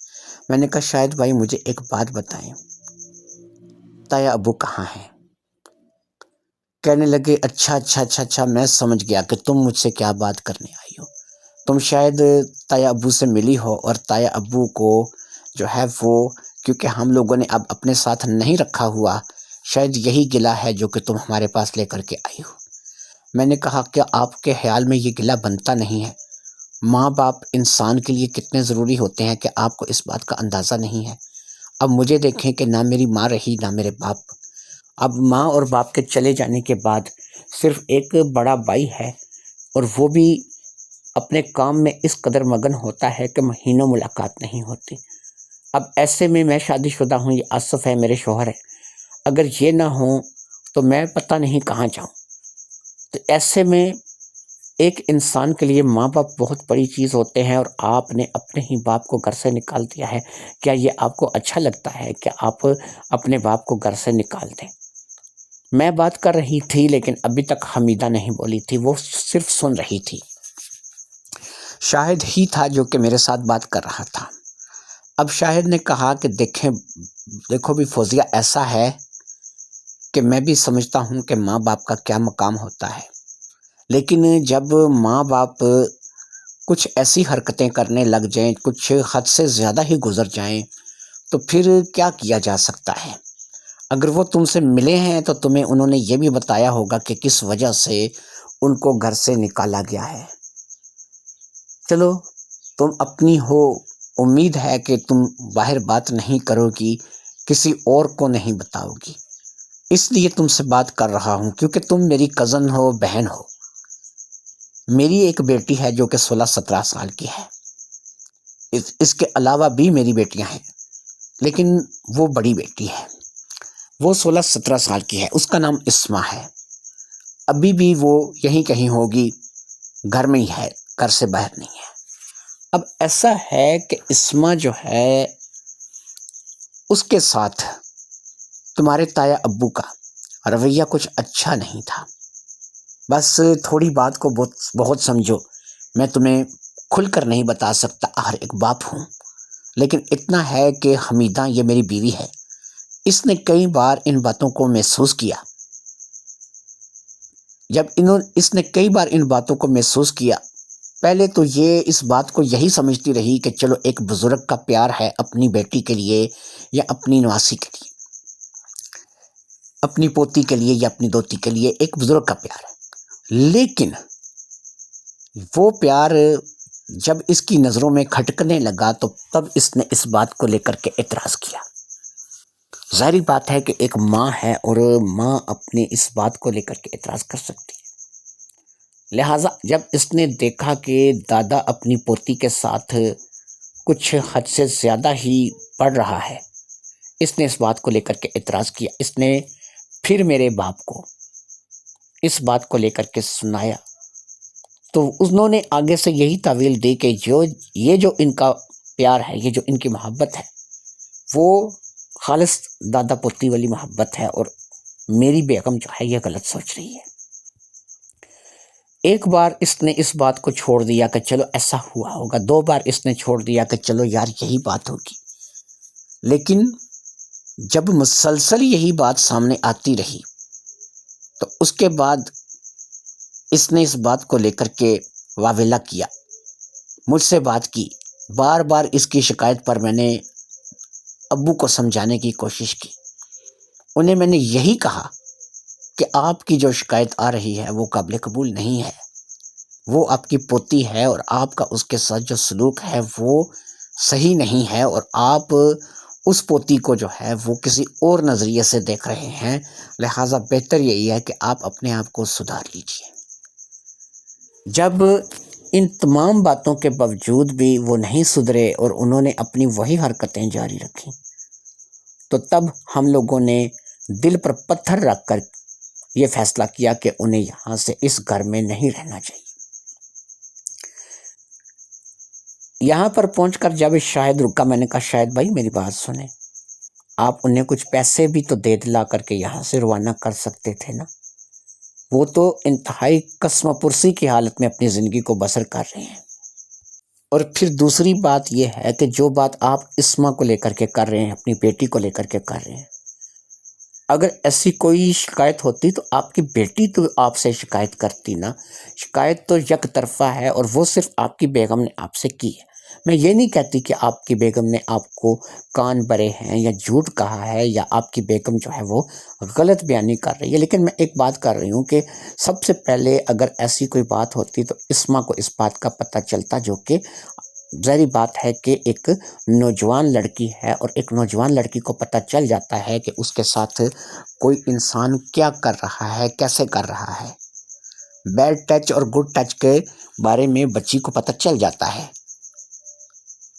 میں نے کہا شاہد بھائی مجھے ایک بات بتائیں، تایا ابو کہاں ہیں؟ کہنے لگے اچھا میں سمجھ گیا کہ تم مجھ سے کیا بات کرنے آئی ہو۔ تم شاید تایا ابو سے ملی ہو، اور تایا ابو کو جو ہے وہ، کیونکہ ہم لوگوں نے اب اپنے ساتھ نہیں رکھا ہوا، شاید یہی گلہ ہے جو کہ تم ہمارے پاس لے کر کے آئی ہو۔ میں نے کہا کہ آپ کے خیال میں یہ گلہ بنتا نہیں ہے؟ ماں باپ انسان کے لیے کتنے ضروری ہوتے ہیں کہ آپ کو اس بات کا اندازہ نہیں ہے؟ اب مجھے دیکھیں کہ نہ میری ماں رہی نہ میرے باپ، اب ماں اور باپ کے چلے جانے کے بعد صرف ایک بڑا بھائی ہے، اور وہ بھی اپنے کام میں اس قدر مگن ہوتا ہے کہ مہینوں ملاقات نہیں ہوتی۔ اب ایسے میں شادی شدہ ہوں، یہ آصف ہے میرے شوہر ہے، اگر یہ نہ ہوں تو میں پتہ نہیں کہاں جاؤں۔ تو ایسے میں ایک انسان کے لیے ماں باپ بہت بڑی چیز ہوتے ہیں، اور آپ نے اپنے ہی باپ کو گھر سے نکال دیا ہے۔ کیا یہ آپ کو اچھا لگتا ہے کہ آپ اپنے باپ کو گھر سے نکال دیں؟ میں بات کر رہی تھی لیکن ابھی تک حمیدہ نہیں بولی تھی، وہ صرف سن رہی تھی۔ شاہد ہی تھا جو کہ میرے ساتھ بات کر رہا تھا۔ اب شاہد نے کہا کہ دیکھو بھی فوزیہ، ایسا ہے کہ میں بھی سمجھتا ہوں کہ ماں باپ کا کیا مقام ہوتا ہے، لیکن جب ماں باپ کچھ ایسی حرکتیں کرنے لگ جائیں، کچھ حد سے زیادہ ہی گزر جائیں، تو پھر کیا کیا جا سکتا ہے؟ اگر وہ تم سے ملے ہیں تو تمہیں انہوں نے یہ بھی بتایا ہوگا کہ کس وجہ سے ان کو گھر سے نکالا گیا ہے۔ چلو تم اپنی ہو، امید ہے کہ تم باہر بات نہیں کرو گی، کسی اور کو نہیں بتاؤ گی، اس لیے تم سے بات کر رہا ہوں کیونکہ تم میری کزن ہو، بہن ہو۔ میری ایک بیٹی ہے جو کہ 16-17 سال کی ہے، اس کے علاوہ بھی میری بیٹیاں ہیں، لیکن وہ بڑی بیٹی ہے، وہ 16-17 سال کی ہے، اس کا نام اسما ہے۔ ابھی بھی وہ یہیں کہیں ہوگی، گھر میں ہی ہے، گھر سے باہر نہیں ہے۔ اب ایسا ہے کہ اسما جو ہے اس کے ساتھ تمہارے تایا ابو کا رویہ کچھ اچھا نہیں تھا۔ بس تھوڑی بات کو بہت سمجھو، میں تمہیں کھل کر نہیں بتا سکتا، ہر ایک باپ ہوں، لیکن اتنا ہے کہ حمیدہ یہ میری بیوی ہے، اس نے کئی بار ان باتوں کو محسوس کیا۔ جب اس نے کئی بار ان باتوں کو محسوس کیا، پہلے تو یہ اس بات کو یہی سمجھتی رہی کہ چلو ایک بزرگ کا پیار ہے اپنی بیٹی کے لیے یا اپنی نواسی کے لیے، اپنی پوتی کے لیے یا اپنی دوتی کے لیے ایک بزرگ کا پیار ہے، لیکن وہ پیار جب اس کی نظروں میں کھٹکنے لگا تو تب اس نے اس بات کو لے کر کے اعتراض کیا۔ ظاہری بات ہے کہ ایک ماں ہے اور ماں اپنی اس بات کو لے کر کے اعتراض کر سکتی ہے۔ لہٰذا جب اس نے دیکھا کہ دادا اپنی پوتی کے ساتھ کچھ حد سے زیادہ ہی بڑھ رہا ہے۔ اس نے اس بات کو لے کر کے اعتراض کیا، اس نے پھر میرے باپ کو اس بات کو لے کر کے سنایا، تو انہوں نے آگے سے یہی تعویل دی کہ جو ان کا پیار ہے، یہ جو ان کی محبت ہے، وہ خالص دادا پوتی والی محبت ہے، اور میری بیگم جو ہے یہ غلط سوچ رہی ہے۔ ایک بار اس نے اس بات کو چھوڑ دیا کہ چلو ایسا ہوا ہوگا، 2 بار اس نے چھوڑ دیا کہ چلو یار یہی بات ہوگی، لیکن جب مسلسل یہی بات سامنے آتی رہی تو اس کے بعد اس نے اس بات کو لے کر کے واویلا کیا، مجھ سے بات کی، بار بار اس کی شکایت پر میں نے ابو کو سمجھانے کی کوشش کی۔ انہیں میں نے یہی کہا کہ آپ کی جو شکایت آ رہی ہے وہ قابل قبول نہیں ہے، وہ آپ کی پوتی ہے اور آپ کا اس کے ساتھ جو سلوک ہے وہ صحیح نہیں ہے، اور آپ اس پوتی کو جو ہے وہ کسی اور نظریے سے دیکھ رہے ہیں، لہٰذا بہتر یہی ہے کہ آپ اپنے آپ کو سدھار لیجیے۔ جب ان تمام باتوں کے باوجود بھی وہ نہیں سدھرے اور انہوں نے اپنی وہی حرکتیں جاری رکھیں، تو تب ہم لوگوں نے دل پر پتھر رکھ کر یہ فیصلہ کیا کہ انہیں یہاں سے اس گھر میں نہیں رہنا چاہیے۔ یہاں پر پہنچ کر جب شاہد رکا، میں نے کہا شاہد بھائی میری بات سنیں، آپ انہیں کچھ پیسے بھی تو دے دلا کر کے یہاں سے روانہ کر سکتے تھے نا، وہ تو انتہائی قسم پرسی کی حالت میں اپنی زندگی کو بسر کر رہے ہیں۔ اور پھر دوسری بات یہ ہے کہ جو بات آپ اسما کو لے کر کے کر رہے ہیں، اپنی بیٹی کو لے کر کے کر رہے ہیں، اگر ایسی کوئی شکایت ہوتی تو آپ کی بیٹی تو آپ سے شکایت کرتی نا، شکایت تو یک طرفہ ہے اور وہ صرف آپ کی بیگم نے آپ سے کی ہے۔ میں یہ نہیں کہتی کہ آپ کی بیگم نے آپ کو کان بھرے ہیں یا جھوٹ کہا ہے یا آپ کی بیگم جو ہے وہ غلط بیانی کر رہی ہے، لیکن میں ایک بات کر رہی ہوں کہ سب سے پہلے اگر ایسی کوئی بات ہوتی تو اسما کو اس بات کا پتہ چلتا، جو کہ ظاہری بات ہے کہ ایک نوجوان لڑکی ہے اور ایک نوجوان لڑکی کو پتہ چل جاتا ہے کہ اس کے ساتھ کوئی انسان کیا کر رہا ہے، کیسے کر رہا ہے۔ بیڈ ٹچ اور گڈ ٹچ کے بارے میں بچی کو پتہ چل جاتا ہے۔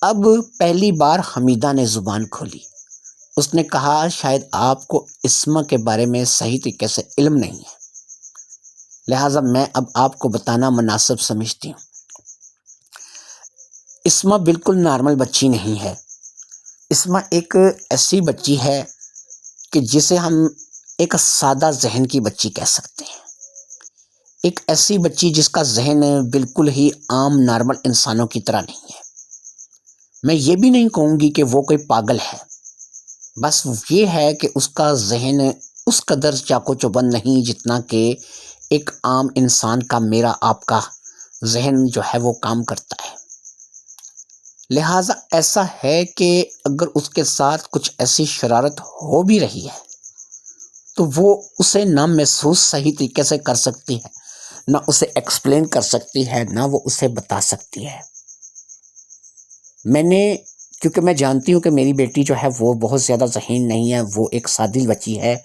اب پہلی بار حمیدہ نے زبان کھولی، اس نے کہا شاید آپ کو اسما کے بارے میں صحیح طریقے سے علم نہیں ہے، لہٰذا میں اب آپ کو بتانا مناسب سمجھتی ہوں۔ اسما بالکل نارمل بچی نہیں ہے، اسما ایک ایسی بچی ہے کہ جسے ہم ایک سادہ ذہن کی بچی کہہ سکتے ہیں، ایک ایسی بچی جس کا ذہن بالکل ہی عام نارمل انسانوں کی طرح نہیں ہے۔ میں یہ بھی نہیں کہوں گی کہ وہ کوئی پاگل ہے، بس یہ ہے کہ اس کا ذہن اس قدر چاقو چوبند نہیں جتنا کہ ایک عام انسان کا، میرا آپ کا ذہن جو ہے وہ کام کرتا ہے۔ لہٰذا ایسا ہے کہ اگر اس کے ساتھ کچھ ایسی شرارت ہو بھی رہی ہے تو وہ اسے نہ محسوس صحیح طریقے سے کر سکتی ہے، نہ اسے ایکسپلین کر سکتی ہے، نہ وہ اسے بتا سکتی ہے۔ کیونکہ میں جانتی ہوں کہ میری بیٹی جو ہے وہ بہت زیادہ ذہین نہیں ہے، وہ ایک سادی بچی ہے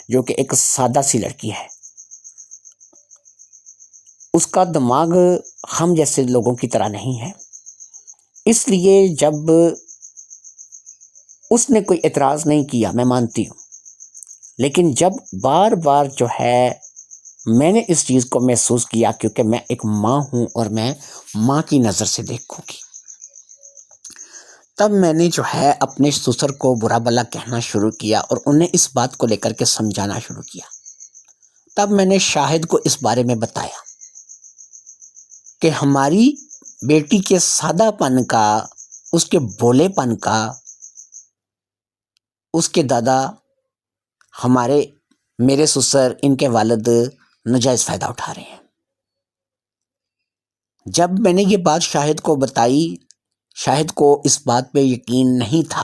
جو کہ ایک سادہ سی لڑکی ہے، اس کا دماغ ہم جیسے لوگوں کی طرح نہیں ہے۔ اس لیے جب اس نے کوئی اعتراض نہیں کیا، میں مانتی ہوں، لیکن جب بار بار جو ہے میں نے اس چیز کو محسوس کیا، کیونکہ میں ایک ماں ہوں اور میں ماں کی نظر سے دیکھوں گی، تب میں نے جو ہے اپنے سسر کو برا بھلا کہنا شروع کیا اور انہیں اس بات کو لے کر کے سمجھانا شروع کیا۔ تب میں نے شاہد کو اس بارے میں بتایا کہ ہماری بیٹی کے سادہ پن کا، اس کے بولے پن کا، اس کے دادا، میرے سسر، ان کے والد ناجائز فائدہ اٹھا رہے ہیں۔ جب میں نے یہ بات شاہد کو بتائی، شاہد کو اس بات پہ یقین نہیں تھا،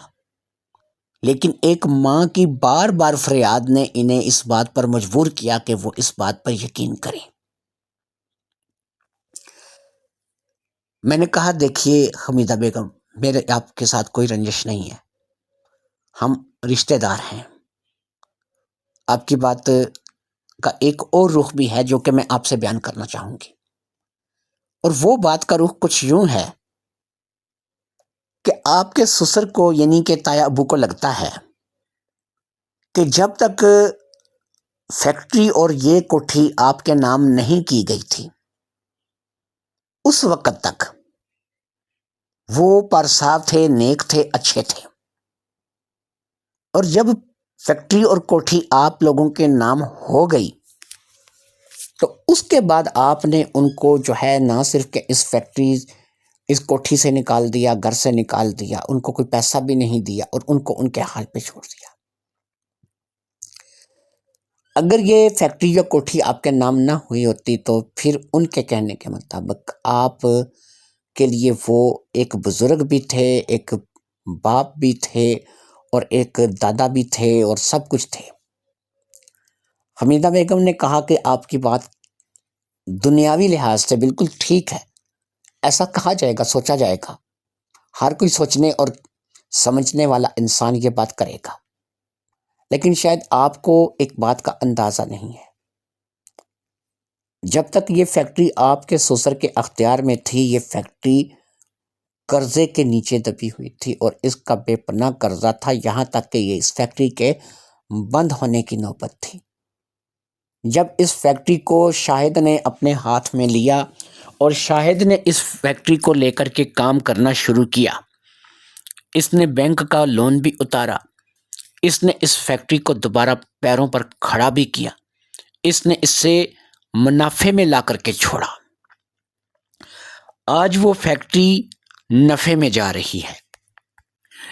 لیکن ایک ماں کی بار بار فریاد نے انہیں اس بات پر مجبور کیا کہ وہ اس بات پر یقین کریں۔ میں نے کہا دیکھیے حمیدہ بیگم، میرے آپ کے ساتھ کوئی رنجش نہیں ہے، ہم رشتہ دار ہیں۔ آپ کی بات کا ایک اور رخ بھی ہے جو کہ میں آپ سے بیان کرنا چاہوں گی، اور وہ بات کا رخ کچھ یوں ہے کہ آپ کے سسر کو یعنی کہ تایا ابو کو لگتا ہے کہ جب تک فیکٹری اور یہ کوٹھی آپ کے نام نہیں کی گئی تھی اس وقت تک وہ پرصاف تھے، نیک تھے، اچھے تھے، اور جب فیکٹری اور کوٹھی آپ لوگوں کے نام ہو گئی تو اس کے بعد آپ نے ان کو جو ہے نہ صرف کہ اس کوٹھی سے نکال دیا، گھر سے نکال دیا، ان کو کوئی پیسہ بھی نہیں دیا اور ان کو ان کے حال پہ چھوڑ دیا۔ اگر یہ فیکٹری یا کوٹھی آپ کے نام نہ ہوئی ہوتی تو پھر ان کے کہنے کے مطابق آپ کے لیے وہ ایک بزرگ بھی تھے، ایک باپ بھی تھے اور ایک دادا بھی تھے اور سب کچھ تھے۔ حمیدہ بیگم نے کہا کہ آپ کی بات دنیاوی لحاظ سے بالکل ٹھیک ہے، ایسا کہا جائے گا، سوچا جائے گا، ہر کوئی سوچنے اور سمجھنے والا انسان یہ بات کرے گا، لیکن شاید آپ کو ایک بات کا اندازہ نہیں ہے۔ جب تک یہ فیکٹری آپ کے سسر کے اختیار میں تھی، یہ فیکٹری قرضے کے نیچے دبی ہوئی تھی اور اس کا بے پناہ قرضہ تھا، یہاں تک کہ یہ اس فیکٹری کے بند ہونے کی نوبت تھی۔ جب اس فیکٹری کو شاہد نے اپنے ہاتھ میں لیا اور شاہد نے اس فیکٹری کو لے کر کے کام کرنا شروع کیا، اس نے بینک کا لون بھی اتارا، اس نے اس فیکٹری کو دوبارہ پیروں پر کھڑا بھی کیا، اس نے اس سے منافع میں لا کر کے چھوڑا۔ آج وہ فیکٹری نفع میں جا رہی ہے۔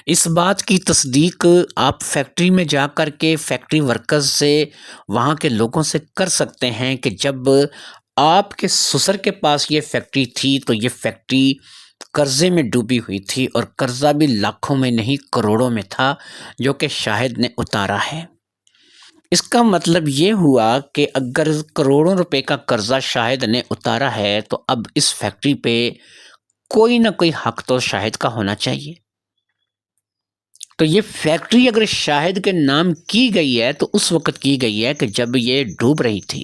اس بات کی تصدیق آپ فیکٹری میں جا کر کے فیکٹری ورکرز سے، وہاں کے لوگوں سے کر سکتے ہیں کہ جب آپ کے سسر کے پاس یہ فیکٹری تھی تو یہ فیکٹری قرضے میں ڈوبی ہوئی تھی اور قرضہ بھی لاکھوں میں نہیں کروڑوں میں تھا، جو کہ شاہد نے اتارا ہے۔ اس کا مطلب یہ ہوا کہ اگر کروڑوں روپے کا قرضہ شاہد نے اتارا ہے تو اب اس فیکٹری پہ کوئی نہ کوئی حق تو شاہد کا ہونا چاہیے۔ تو یہ فیکٹری اگر شاہد کے نام کی گئی ہے تو اس وقت کی گئی ہے کہ جب یہ ڈوب رہی تھی۔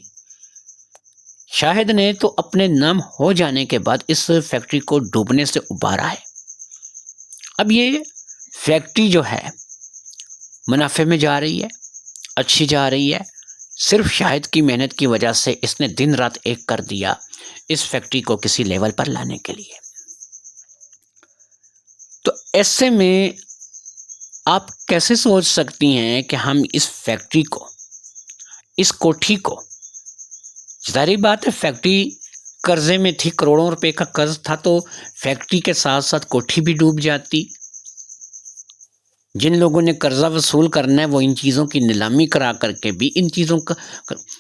شاہد نے تو اپنے نام ہو جانے کے بعد اس فیکٹری کو ڈوبنے سے ابارا ہے۔ اب یہ فیکٹری جو ہے منافع میں جا رہی ہے، اچھی جا رہی ہے، صرف شاہد کی محنت کی وجہ سے اس نے دن رات ایک کر دیا اس فیکٹری کو کسی لیول پر لانے کے لیے۔ تو ایسے میں آپ کیسے سوچ سکتی ہیں کہ ہم اس فیکٹری کو، اس کوٹھی کو، ظاہری بات ہے فیکٹری قرضے میں تھی، کروڑوں روپے کا قرض تھا تو فیکٹری کے ساتھ ساتھ کوٹھی بھی ڈوب جاتی۔ جن لوگوں نے قرضہ وصول کرنا ہے وہ ان چیزوں کی نیلامی کرا کر کے بھی ان چیزوں کا،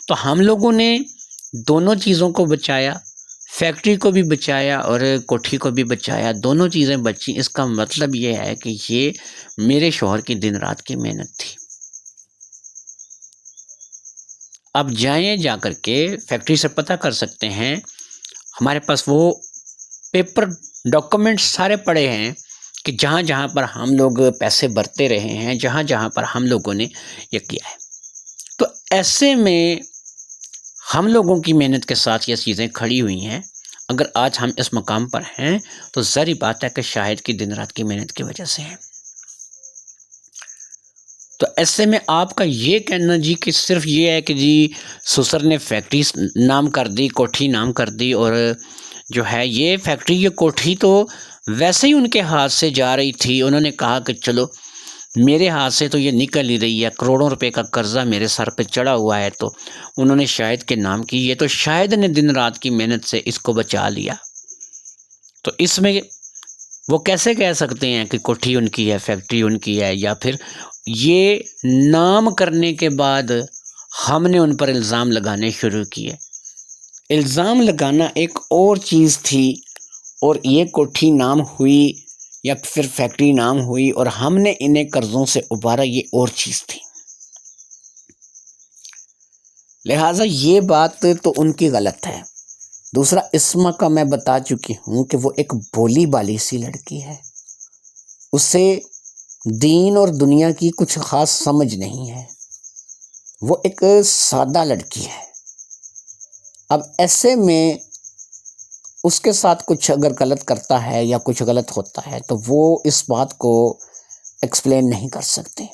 تو ہم لوگوں نے دونوں چیزوں کو بچایا، فیکٹری کو بھی بچایا اور کوٹھی کو بھی بچایا، دونوں چیزیں بچی۔ اس کا مطلب یہ ہے کہ یہ میرے شوہر کی دن رات کی محنت تھی۔ اب جائیں، جا کر کے فیکٹری سے پتہ کر سکتے ہیں، ہمارے پاس وہ پیپر ڈاکومنٹس سارے پڑے ہیں کہ جہاں جہاں پر ہم لوگ پیسے بھرتے رہے ہیں، جہاں جہاں پر ہم لوگوں نے یہ کیا ہے۔ تو ایسے میں ہم لوگوں کی محنت کے ساتھ یہ چیزیں کھڑی ہوئی ہیں۔ اگر آج ہم اس مقام پر ہیں تو ظاہری بات ہے کہ شاہد کی دن رات کی محنت کی وجہ سے ہے۔ تو ایسے میں آپ کا یہ کہنا جی کہ صرف یہ ہے کہ جی سسر نے فیکٹری نام کر دی، کوٹھی نام کر دی، اور جو ہے یہ فیکٹری یہ کوٹھی تو ویسے ہی ان کے ہاتھ سے جا رہی تھی۔ انہوں نے کہا کہ چلو میرے ہاتھ سے تو یہ نکل ہی رہی ہے، کروڑوں روپے کا قرضہ میرے سر پہ چڑھا ہوا ہے، تو انہوں نے شاہد کے نام کی، یہ تو شاہد نے دن رات کی محنت سے اس کو بچا لیا۔ تو اس میں وہ کیسے کہہ سکتے ہیں کہ کوٹھی ان کی ہے، فیکٹری ان کی ہے، یا پھر یہ نام کرنے کے بعد ہم نے ان پر الزام لگانے شروع کیے۔ الزام لگانا ایک اور چیز تھی اور یہ کوٹھی نام ہوئی یا پھر فیکٹری نام ہوئی اور ہم نے انہیں قرضوں سے ابارا، یہ اور چیز تھی۔ لہٰذا یہ بات تو ان کی غلط ہے۔ دوسرا، اسما کا میں بتا چکی ہوں کہ وہ ایک بولی بالی سی لڑکی ہے، اسے دین اور دنیا کی کچھ خاص سمجھ نہیں ہے، وہ ایک سادہ لڑکی ہے۔ اب ایسے میں اس کے ساتھ کچھ اگر غلط کرتا ہے یا کچھ غلط ہوتا ہے تو وہ اس بات کو ایکسپلین نہیں کر سکتے۔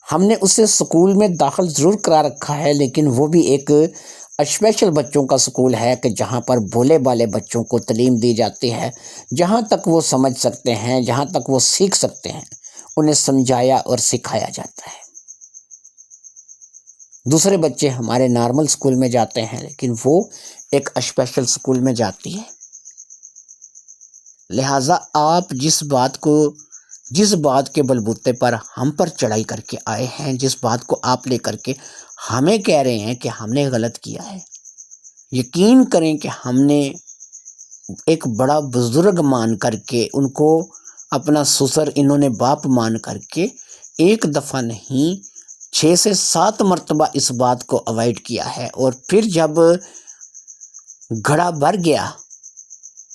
ہم نے اسے اسکول میں داخل ضرور کرا رکھا ہے، لیکن وہ بھی ایک اسپیشل بچوں کا اسکول ہے کہ جہاں پر بھولے بالے بچوں کو تعلیم دی جاتی ہے، جہاں تک وہ سمجھ سکتے ہیں، جہاں تک وہ سیکھ سکتے ہیں، انہیں سمجھایا اور سکھایا جاتا ہے۔ دوسرے بچے ہمارے نارمل اسکول میں جاتے ہیں، لیکن وہ ایک اسپیشل اسکول میں جاتی ہے۔ لہٰذا آپ جس بات کے بلبوتے پر ہم پر چڑھائی کر کے آئے ہیں، جس بات کو آپ لے کر کے ہمیں کہہ رہے ہیں کہ ہم نے غلط کیا ہے، یقین کریں کہ ہم نے ایک بڑا بزرگ مان کر کے، ان کو اپنا سسر، انہوں نے باپ مان کر کے ایک دفعہ نہیں 6 سے 7 مرتبہ اس بات کو اوائڈ کیا ہے، اور پھر جب گھڑا بھر گیا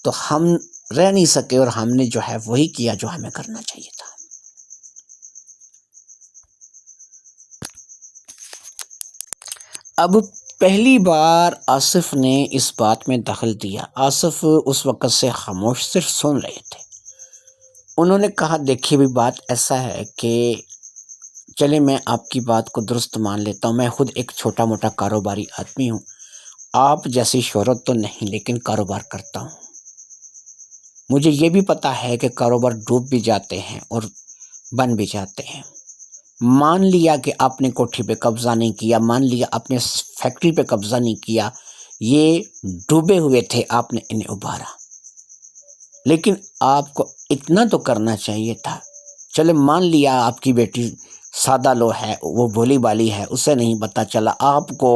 تو ہم رہ نہیں سکے اور ہم نے جو ہے وہی کیا جو ہمیں کرنا چاہیے تھا۔ اب پہلی بار آصف نے اس بات میں دخل دیا۔ آصف اس وقت سے خاموش صرف سن رہے تھے۔ انہوں نے کہا دیکھیے بھی بات ایسا ہے کہ چلے میں آپ کی بات کو درست مان لیتا ہوں، میں خود ایک چھوٹا موٹا کاروباری آدمی ہوں، آپ جیسی شہرت تو نہیں لیکن کاروبار کرتا ہوں۔ مجھے یہ بھی پتہ ہے کہ کاروبار ڈوب بھی جاتے ہیں اور بن بھی جاتے ہیں۔ مان لیا کہ آپ نے کوٹھی پہ قبضہ نہیں کیا، مان لیا آپ نے فیکٹری پہ قبضہ نہیں کیا، یہ ڈوبے ہوئے تھے، آپ نے انہیں ابھارا، لیکن آپ کو اتنا تو کرنا چاہیے تھا۔ چلے مان لیا آپ کی بیٹی سادہ لو ہے، وہ بھولی بالی ہے، اسے نہیں پتہ چلا، آپ کو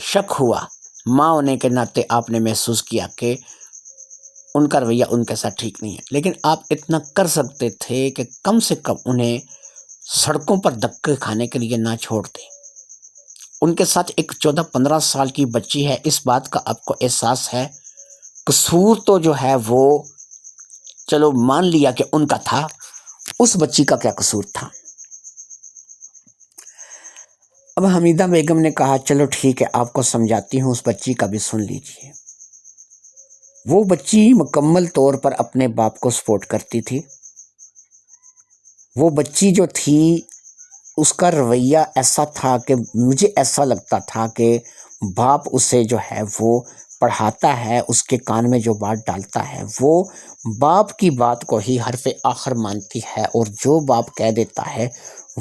شک ہوا، ماں ہونے کے ناطے آپ نے محسوس کیا کہ ان کا رویہ ان کے ساتھ ٹھیک نہیں ہے، لیکن آپ اتنا کر سکتے تھے کہ کم سے کم انہیں سڑکوں پر دھکے کھانے کے لیے نہ چھوڑ دیں۔ ان کے ساتھ ایک 14-15 سال کی بچی ہے، اس بات کا آپ کو احساس ہے۔ قصور تو جو ہے وہ چلو مان لیا کہ ان کا تھا، اس بچی کا کیا قصور تھا؟ اب حمیدہ بیگم نے کہا چلو ٹھیک ہے، آپ کو سمجھاتی ہوں، اس بچی کا بھی سن لیجیے۔ وہ بچی مکمل طور پر اپنے باپ کو سپورٹ کرتی تھی۔ وہ بچی جو تھی اس کا رویہ ایسا تھا کہ مجھے ایسا لگتا تھا کہ باپ اسے جو ہے وہ پڑھاتا ہے، اس کے کان میں جو بات ڈالتا ہے وہ باپ کی بات کو ہی حرف آخر مانتی ہے، اور جو باپ کہہ دیتا ہے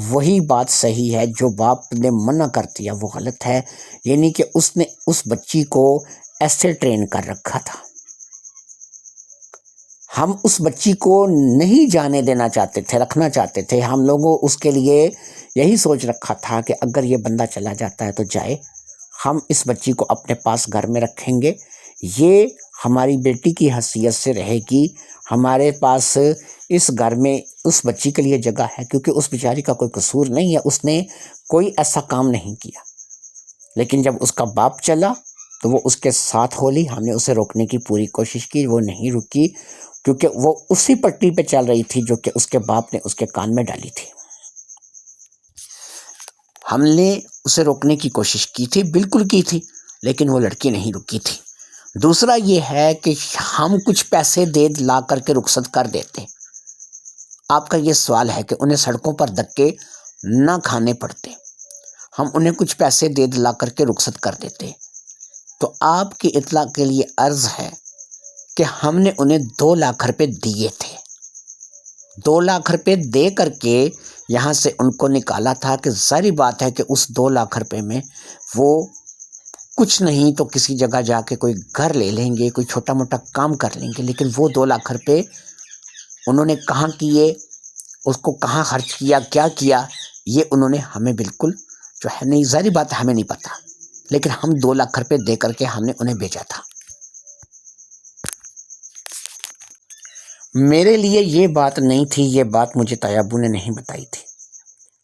وہی بات صحیح ہے، جو باپ نے منع کر دیا وہ غلط ہے۔ یعنی کہ اس نے اس بچی کو ایسے ٹرین کر رکھا تھا۔ ہم اس بچی کو نہیں جانے دینا چاہتے تھے، رکھنا چاہتے تھے۔ ہم لوگوں اس کے لیے یہی سوچ رکھا تھا کہ اگر یہ بندہ چلا جاتا ہے تو جائے، ہم اس بچی کو اپنے پاس گھر میں رکھیں گے، یہ ہماری بیٹی کی حیثیت سے رہے گی، ہمارے پاس اس گھر میں اس بچی کے لیے جگہ ہے، کیونکہ اس بیچاری کا کوئی قصور نہیں ہے، اس نے کوئی ایسا کام نہیں کیا۔ لیکن جب اس کا باپ چلا تو وہ اس کے ساتھ ہو لی، ہم نے اسے روکنے کی پوری کوشش کی، وہ نہیں رکی، کیونکہ وہ اسی پٹی پہ چل رہی تھی جو کہ اس کے باپ نے اس کے کان میں ڈالی تھی۔ ہم نے اسے روکنے کی کوشش کی تھی، بالکل کی تھی، لیکن وہ لڑکی نہیں رکی تھی۔ دوسرا یہ ہے کہ ہم کچھ پیسے دے لا کر کے رخصت کر دیتے۔ آپ کا یہ سوال ہے کہ انہیں سڑکوں پر دھکے نہ کھانے پڑتے، ہم انہیں کچھ پیسے دے لا کر کے رخصت کر دیتے، تو آپ کی اطلاع کے لیے عرض ہے کہ ہم نے انہیں 2 لاکھ روپے دیے تھے۔ 2 لاکھ روپے دے کر کے یہاں سے ان کو نکالا تھا کہ ظاہری بات ہے کہ اس 2 لاکھ روپے میں وہ کچھ نہیں تو کسی جگہ جا کے کوئی گھر لے لیں گے، کوئی چھوٹا موٹا کام کر لیں گے، لیکن وہ 2 لاکھ روپے انہوں نے کہاں کیے، اس کو کہاں خرچ کیا، کیا کیا، یہ انہوں نے ہمیں بالکل جو ہے نہیں، ظاہری بات ہے ہمیں نہیں پتہ، لیکن ہم 2 لاکھ روپے دے کر کے ہم نے انہیں بھیجا تھا۔ میرے لیے یہ بات نہیں تھی، یہ بات مجھے طاہر ابو نے نہیں بتائی تھی۔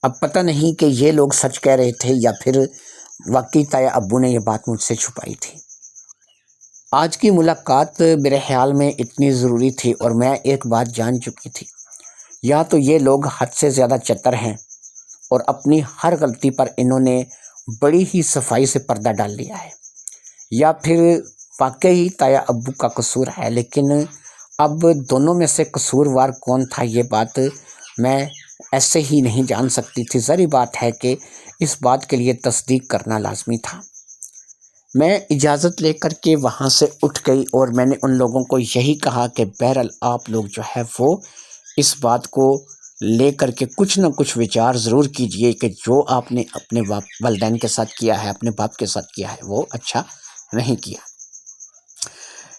اب پتہ نہیں کہ یہ لوگ سچ کہہ رہے تھے یا پھر واقعی طاہر ابو نے یہ بات مجھ سے چھپائی تھی۔ آج کی ملاقات میرے خیال میں اتنی ضروری تھی، اور میں ایک بات جان چکی تھی، یا تو یہ لوگ حد سے زیادہ چتر ہیں اور اپنی ہر غلطی پر انہوں نے بڑی ہی صفائی سے پردہ ڈال لیا ہے، یا پھر واقعی تایا ابو کا قصور ہے، لیکن اب دونوں میں سے قصوروار کون تھا یہ بات میں ایسے ہی نہیں جان سکتی تھی۔ ظاہر بات ہے کہ اس بات کے لیے تصدیق کرنا لازمی تھا۔ میں اجازت لے کر کے وہاں سے اٹھ گئی اور میں نے ان لوگوں کو یہی کہا کہ بہرحال آپ لوگ جو ہے وہ اس بات کو لے کر کے کچھ نہ کچھ وچار ضرور کیجئے کہ جو آپ نے اپنے والدین کے ساتھ کیا ہے، اپنے باپ کے ساتھ کیا ہے، وہ اچھا نہیں کیا۔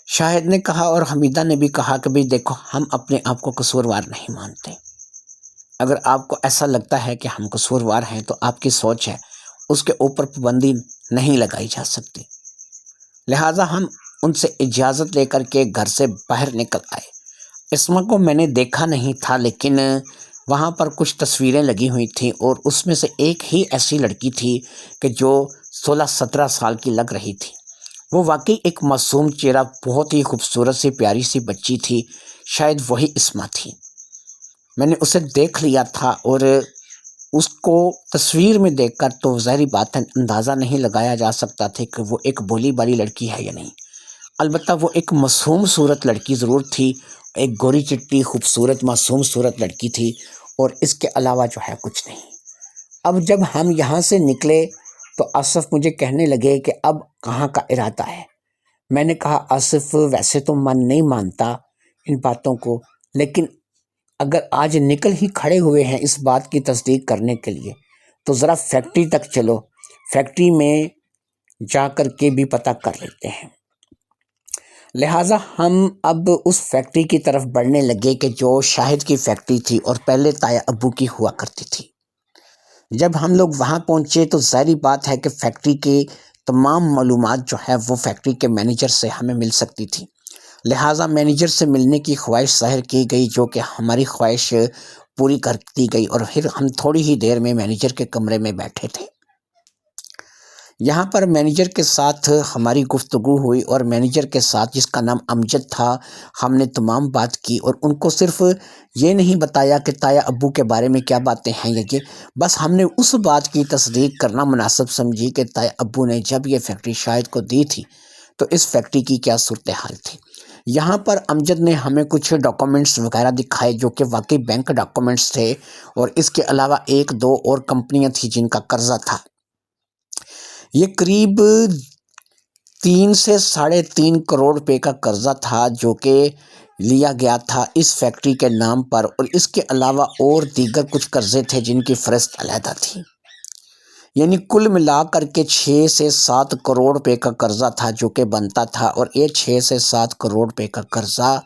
شاہد نے کہا اور حمیدہ نے بھی کہا کہ بھئی دیکھو، ہم اپنے آپ کو قصوروار نہیں مانتے۔ اگر آپ کو ایسا لگتا ہے کہ ہم قصوروار ہیں تو آپ کی سوچ ہے، اس کے اوپر پابندی نہیں لگائی جا سکتی۔ لہٰذا ہم ان سے اجازت لے کر کے گھر سے باہر نکل آئے۔ اسما کو میں نے دیکھا نہیں تھا، لیکن وہاں پر کچھ تصویریں لگی ہوئی تھیں اور اس میں سے ایک ہی ایسی لڑکی تھی کہ جو 16-17 سال کی لگ رہی تھی۔ وہ واقعی ایک معصوم چہرہ، بہت ہی خوبصورت سی پیاری سی بچی تھی، شاید وہی اسما تھی۔ میں نے اسے دیکھ لیا تھا اور اس کو تصویر میں دیکھ کر تو ظاہری بات ہے اندازہ نہیں لگایا جا سکتا تھا کہ وہ ایک بولی بالی لڑکی ہے یا نہیں۔ البتہ وہ ایک معصوم صورت لڑکی ضرور تھی، ایک گوری چٹی خوبصورت معصوم صورت لڑکی تھی، اور اس کے علاوہ جو ہے کچھ نہیں۔ اب جب ہم یہاں سے نکلے تو آصف مجھے کہنے لگے کہ اب کہاں کا ارادہ ہے۔ میں نے کہا آصف ویسے تو من نہیں مانتا ان باتوں کو، لیکن اگر آج نکل ہی کھڑے ہوئے ہیں اس بات کی تصدیق کرنے کے لیے تو ذرا فیکٹری تک چلو، فیکٹری میں جا کر کے بھی پتہ کر لیتے ہیں۔ لہٰذا ہم اب اس فیکٹری کی طرف بڑھنے لگے کہ جو شاہد کی فیکٹری تھی اور پہلے تایا ابو کی ہوا کرتی تھی۔ جب ہم لوگ وہاں پہنچے تو ظاہری بات ہے کہ فیکٹری کی تمام معلومات جو ہے وہ فیکٹری کے مینیجر سے ہمیں مل سکتی تھی۔ لہٰذا مینیجر سے ملنے کی خواہش ظاہر کی گئی، جو کہ ہماری خواہش پوری کر دی گئی، اور پھر ہم تھوڑی ہی دیر میں مینیجر کے کمرے میں بیٹھے تھے۔ یہاں پر مینیجر کے ساتھ ہماری گفتگو ہوئی اور مینیجر کے ساتھ، جس کا نام امجد تھا، ہم نے تمام بات کی اور ان کو صرف یہ نہیں بتایا کہ تایا ابو کے بارے میں کیا باتیں ہیں یہ، بس ہم نے اس بات کی تصدیق کرنا مناسب سمجھی کہ تایا ابو نے جب یہ فیکٹری شاہد کو دی تھی تو اس فیکٹری کی کیا صورتحال تھی۔ یہاں پر امجد نے ہمیں کچھ ڈاکومنٹس وغیرہ دکھائے جو کہ واقعی بینک ڈاکومنٹس تھے، اور اس کے علاوہ 1-2 اور کمپنیاں تھیں جن کا قرضہ تھا۔ یہ قریب 3 سے 3.5 کروڑ روپے کا قرضہ تھا جو کہ لیا گیا تھا اس فیکٹری کے نام پر، اور اس کے علاوہ اور دیگر کچھ قرضے تھے جن کی فہرست علیحدہ تھی۔ یعنی کل ملا کر کے 6 سے 7 کروڑ روپے کا قرضہ تھا جو کہ بنتا تھا، اور یہ 6 سے 7 کروڑ روپے کا قرضہ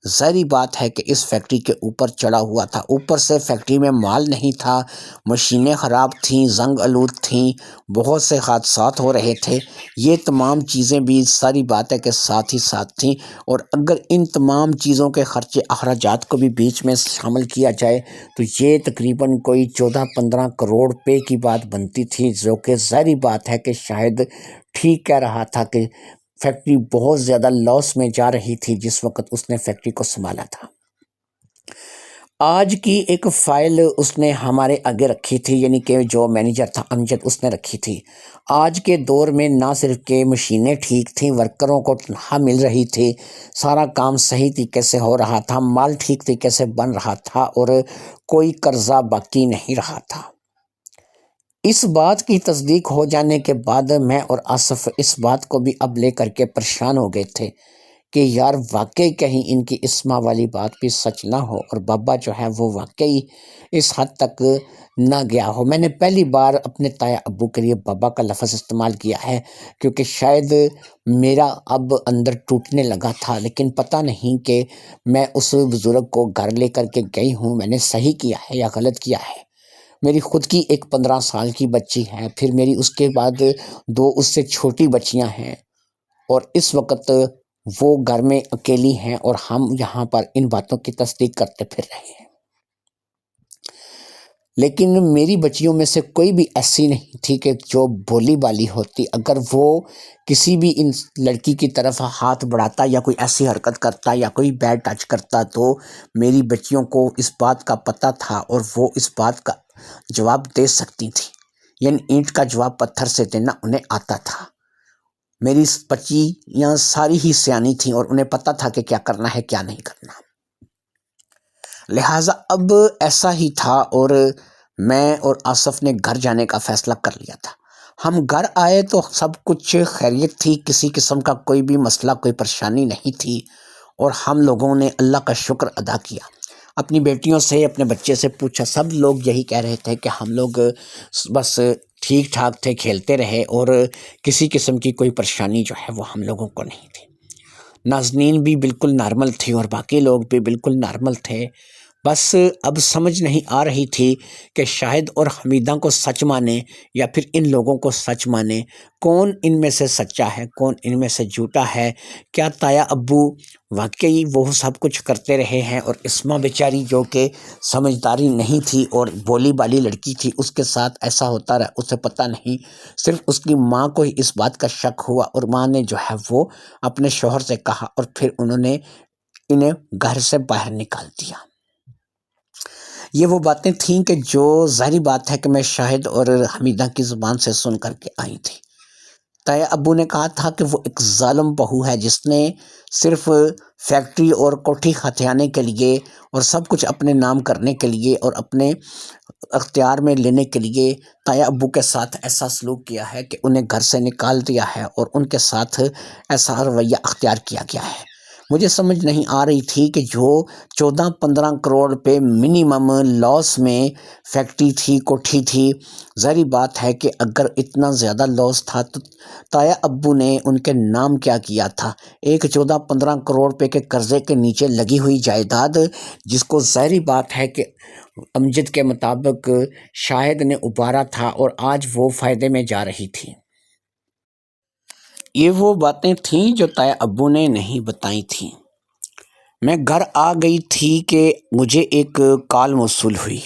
ظاہری بات ہے کہ اس فیکٹری کے اوپر چڑھا ہوا تھا۔ اوپر سے فیکٹری میں مال نہیں تھا، مشینیں خراب تھیں، زنگ آلود تھیں، بہت سے حادثات ہو رہے تھے۔ یہ تمام چیزیں بھی ساری بات ہے کہ ساتھ ہی ساتھ تھیں، اور اگر ان تمام چیزوں کے خرچے اخراجات کو بھی بیچ میں شامل کیا جائے تو یہ تقریباً کوئی 14-15 کروڑ روپے کی بات بنتی تھی، جو کہ ظاہری بات ہے کہ شاید ٹھیک کہہ رہا تھا کہ فیکٹری بہت زیادہ لاس میں جا رہی تھی جس وقت اس نے فیکٹری کو سنبھالا تھا۔ آج کی ایک فائل اس نے ہمارے آگے رکھی تھی، یعنی کہ جو مینیجر تھا امجد، اس نے رکھی تھی۔ آج کے دور میں نہ صرف کہ مشینیں ٹھیک تھیں، ورکروں کو تنخواہ مل رہی تھی، سارا کام صحیح طریقے سے ہو رہا تھا، مال ٹھیک طریقے سے بن رہا تھا، اور کوئی قرضہ باقی نہیں رہا تھا۔ اس بات کی تصدیق ہو جانے کے بعد میں اور آصف اس بات کو بھی اب لے کر کے پریشان ہو گئے تھے کہ یار واقعی کہیں ان کی اسما والی بات بھی سچ نہ ہو اور بابا جو ہے وہ واقعی اس حد تک نہ گیا ہو۔ میں نے پہلی بار اپنے تایا ابو کے لیے بابا کا لفظ استعمال کیا ہے، کیونکہ شاید میرا اب اندر ٹوٹنے لگا تھا، لیکن پتہ نہیں کہ میں اس بزرگ کو گھر لے کر کے گئی ہوں، میں نے صحیح کیا ہے یا غلط کیا ہے۔ میری خود کی ایک 15 سال کی بچی ہے، پھر میری اس کے بعد 2 اس سے چھوٹی بچیاں ہیں، اور اس وقت وہ گھر میں اکیلی ہیں اور ہم یہاں پر ان باتوں کی تصدیق کرتے پھر رہے ہیں۔ لیکن میری بچیوں میں سے کوئی بھی ایسی نہیں تھی کہ جو بولی بالی ہوتی۔ اگر وہ کسی بھی ان لڑکی کی طرف ہاتھ بڑھاتا یا کوئی ایسی حرکت کرتا یا کوئی بیڈ ٹچ کرتا تو میری بچیوں کو اس بات کا پتہ تھا اور وہ اس بات کا جواب دے سکتی تھی، یعنی اینٹ کا جواب پتھر سے دینا انہیں آتا تھا۔ میری بچیاں ساری ہی سیانی تھیں اور انہیں پتہ تھا کہ کیا کرنا ہے کیا نہیں کرنا، لہٰذا اب ایسا ہی تھا اور میں اور آصف نے گھر جانے کا فیصلہ کر لیا تھا۔ ہم گھر آئے تو سب کچھ خیریت تھی، کسی قسم کا کوئی بھی مسئلہ کوئی پریشانی نہیں تھی، اور ہم لوگوں نے اللہ کا شکر ادا کیا۔ اپنی بیٹیوں سے اپنے بچے سے پوچھا، سب لوگ یہی کہہ رہے تھے کہ ہم لوگ بس ٹھیک ٹھاک تھے، کھیلتے رہے اور کسی قسم کی کوئی پریشانی جو ہے وہ ہم لوگوں کو نہیں تھی۔ نازنین بھی بالکل نارمل تھی اور باقی لوگ بھی بالکل نارمل تھے۔ بس اب سمجھ نہیں آ رہی تھی کہ شاہد اور حمیدہ کو سچ مانے یا پھر ان لوگوں کو سچ مانے، کون ان میں سے سچا ہے کون ان میں سے جھوٹا ہے۔ کیا تایا ابو واقعی وہ سب کچھ کرتے رہے ہیں اور اسما بیچاری جو کہ سمجھداری نہیں تھی اور بولی بالی لڑکی تھی، اس کے ساتھ ایسا ہوتا رہا، اسے پتہ نہیں، صرف اس کی ماں کو ہی اس بات کا شک ہوا اور ماں نے جو ہے وہ اپنے شوہر سے کہا اور پھر انہوں نے انہیں گھر سے باہر نکال دیا۔ یہ وہ باتیں تھیں کہ جو ظاہری بات ہے کہ میں شاہد اور حمیدہ کی زبان سے سن کر کے آئی تھی۔ تایا ابو نے کہا تھا کہ وہ ایک ظالم بہو ہے جس نے صرف فیکٹری اور کوٹھی ہتھیانے کے لیے اور سب کچھ اپنے نام کرنے کے لیے اور اپنے اختیار میں لینے کے لیے تایا ابو کے ساتھ ایسا سلوک کیا ہے کہ انہیں گھر سے نکال دیا ہے اور ان کے ساتھ ایسا رویہ اختیار کیا گیا ہے۔ مجھے سمجھ نہیں آ رہی تھی کہ جو 14-15 کروڑ روپے منیمم لاس میں فیکٹری تھی، کوٹھی تھی، ظاہری بات ہے کہ اگر اتنا زیادہ لاس تھا تو تایا ابو نے ان کے نام کیا کیا تھا؟ ایک 14-15 کروڑ روپے کے قرضے کے نیچے لگی ہوئی جائیداد، جس کو ظاہری بات ہے کہ امجد کے مطابق شاہد نے ابھارا تھا اور آج وہ فائدے میں جا رہی تھی۔ یہ وہ باتیں تھیں جو تایا ابو نے نہیں بتائی تھیں۔ میں گھر آ گئی تھی کہ مجھے ایک کال موصول ہوئی۔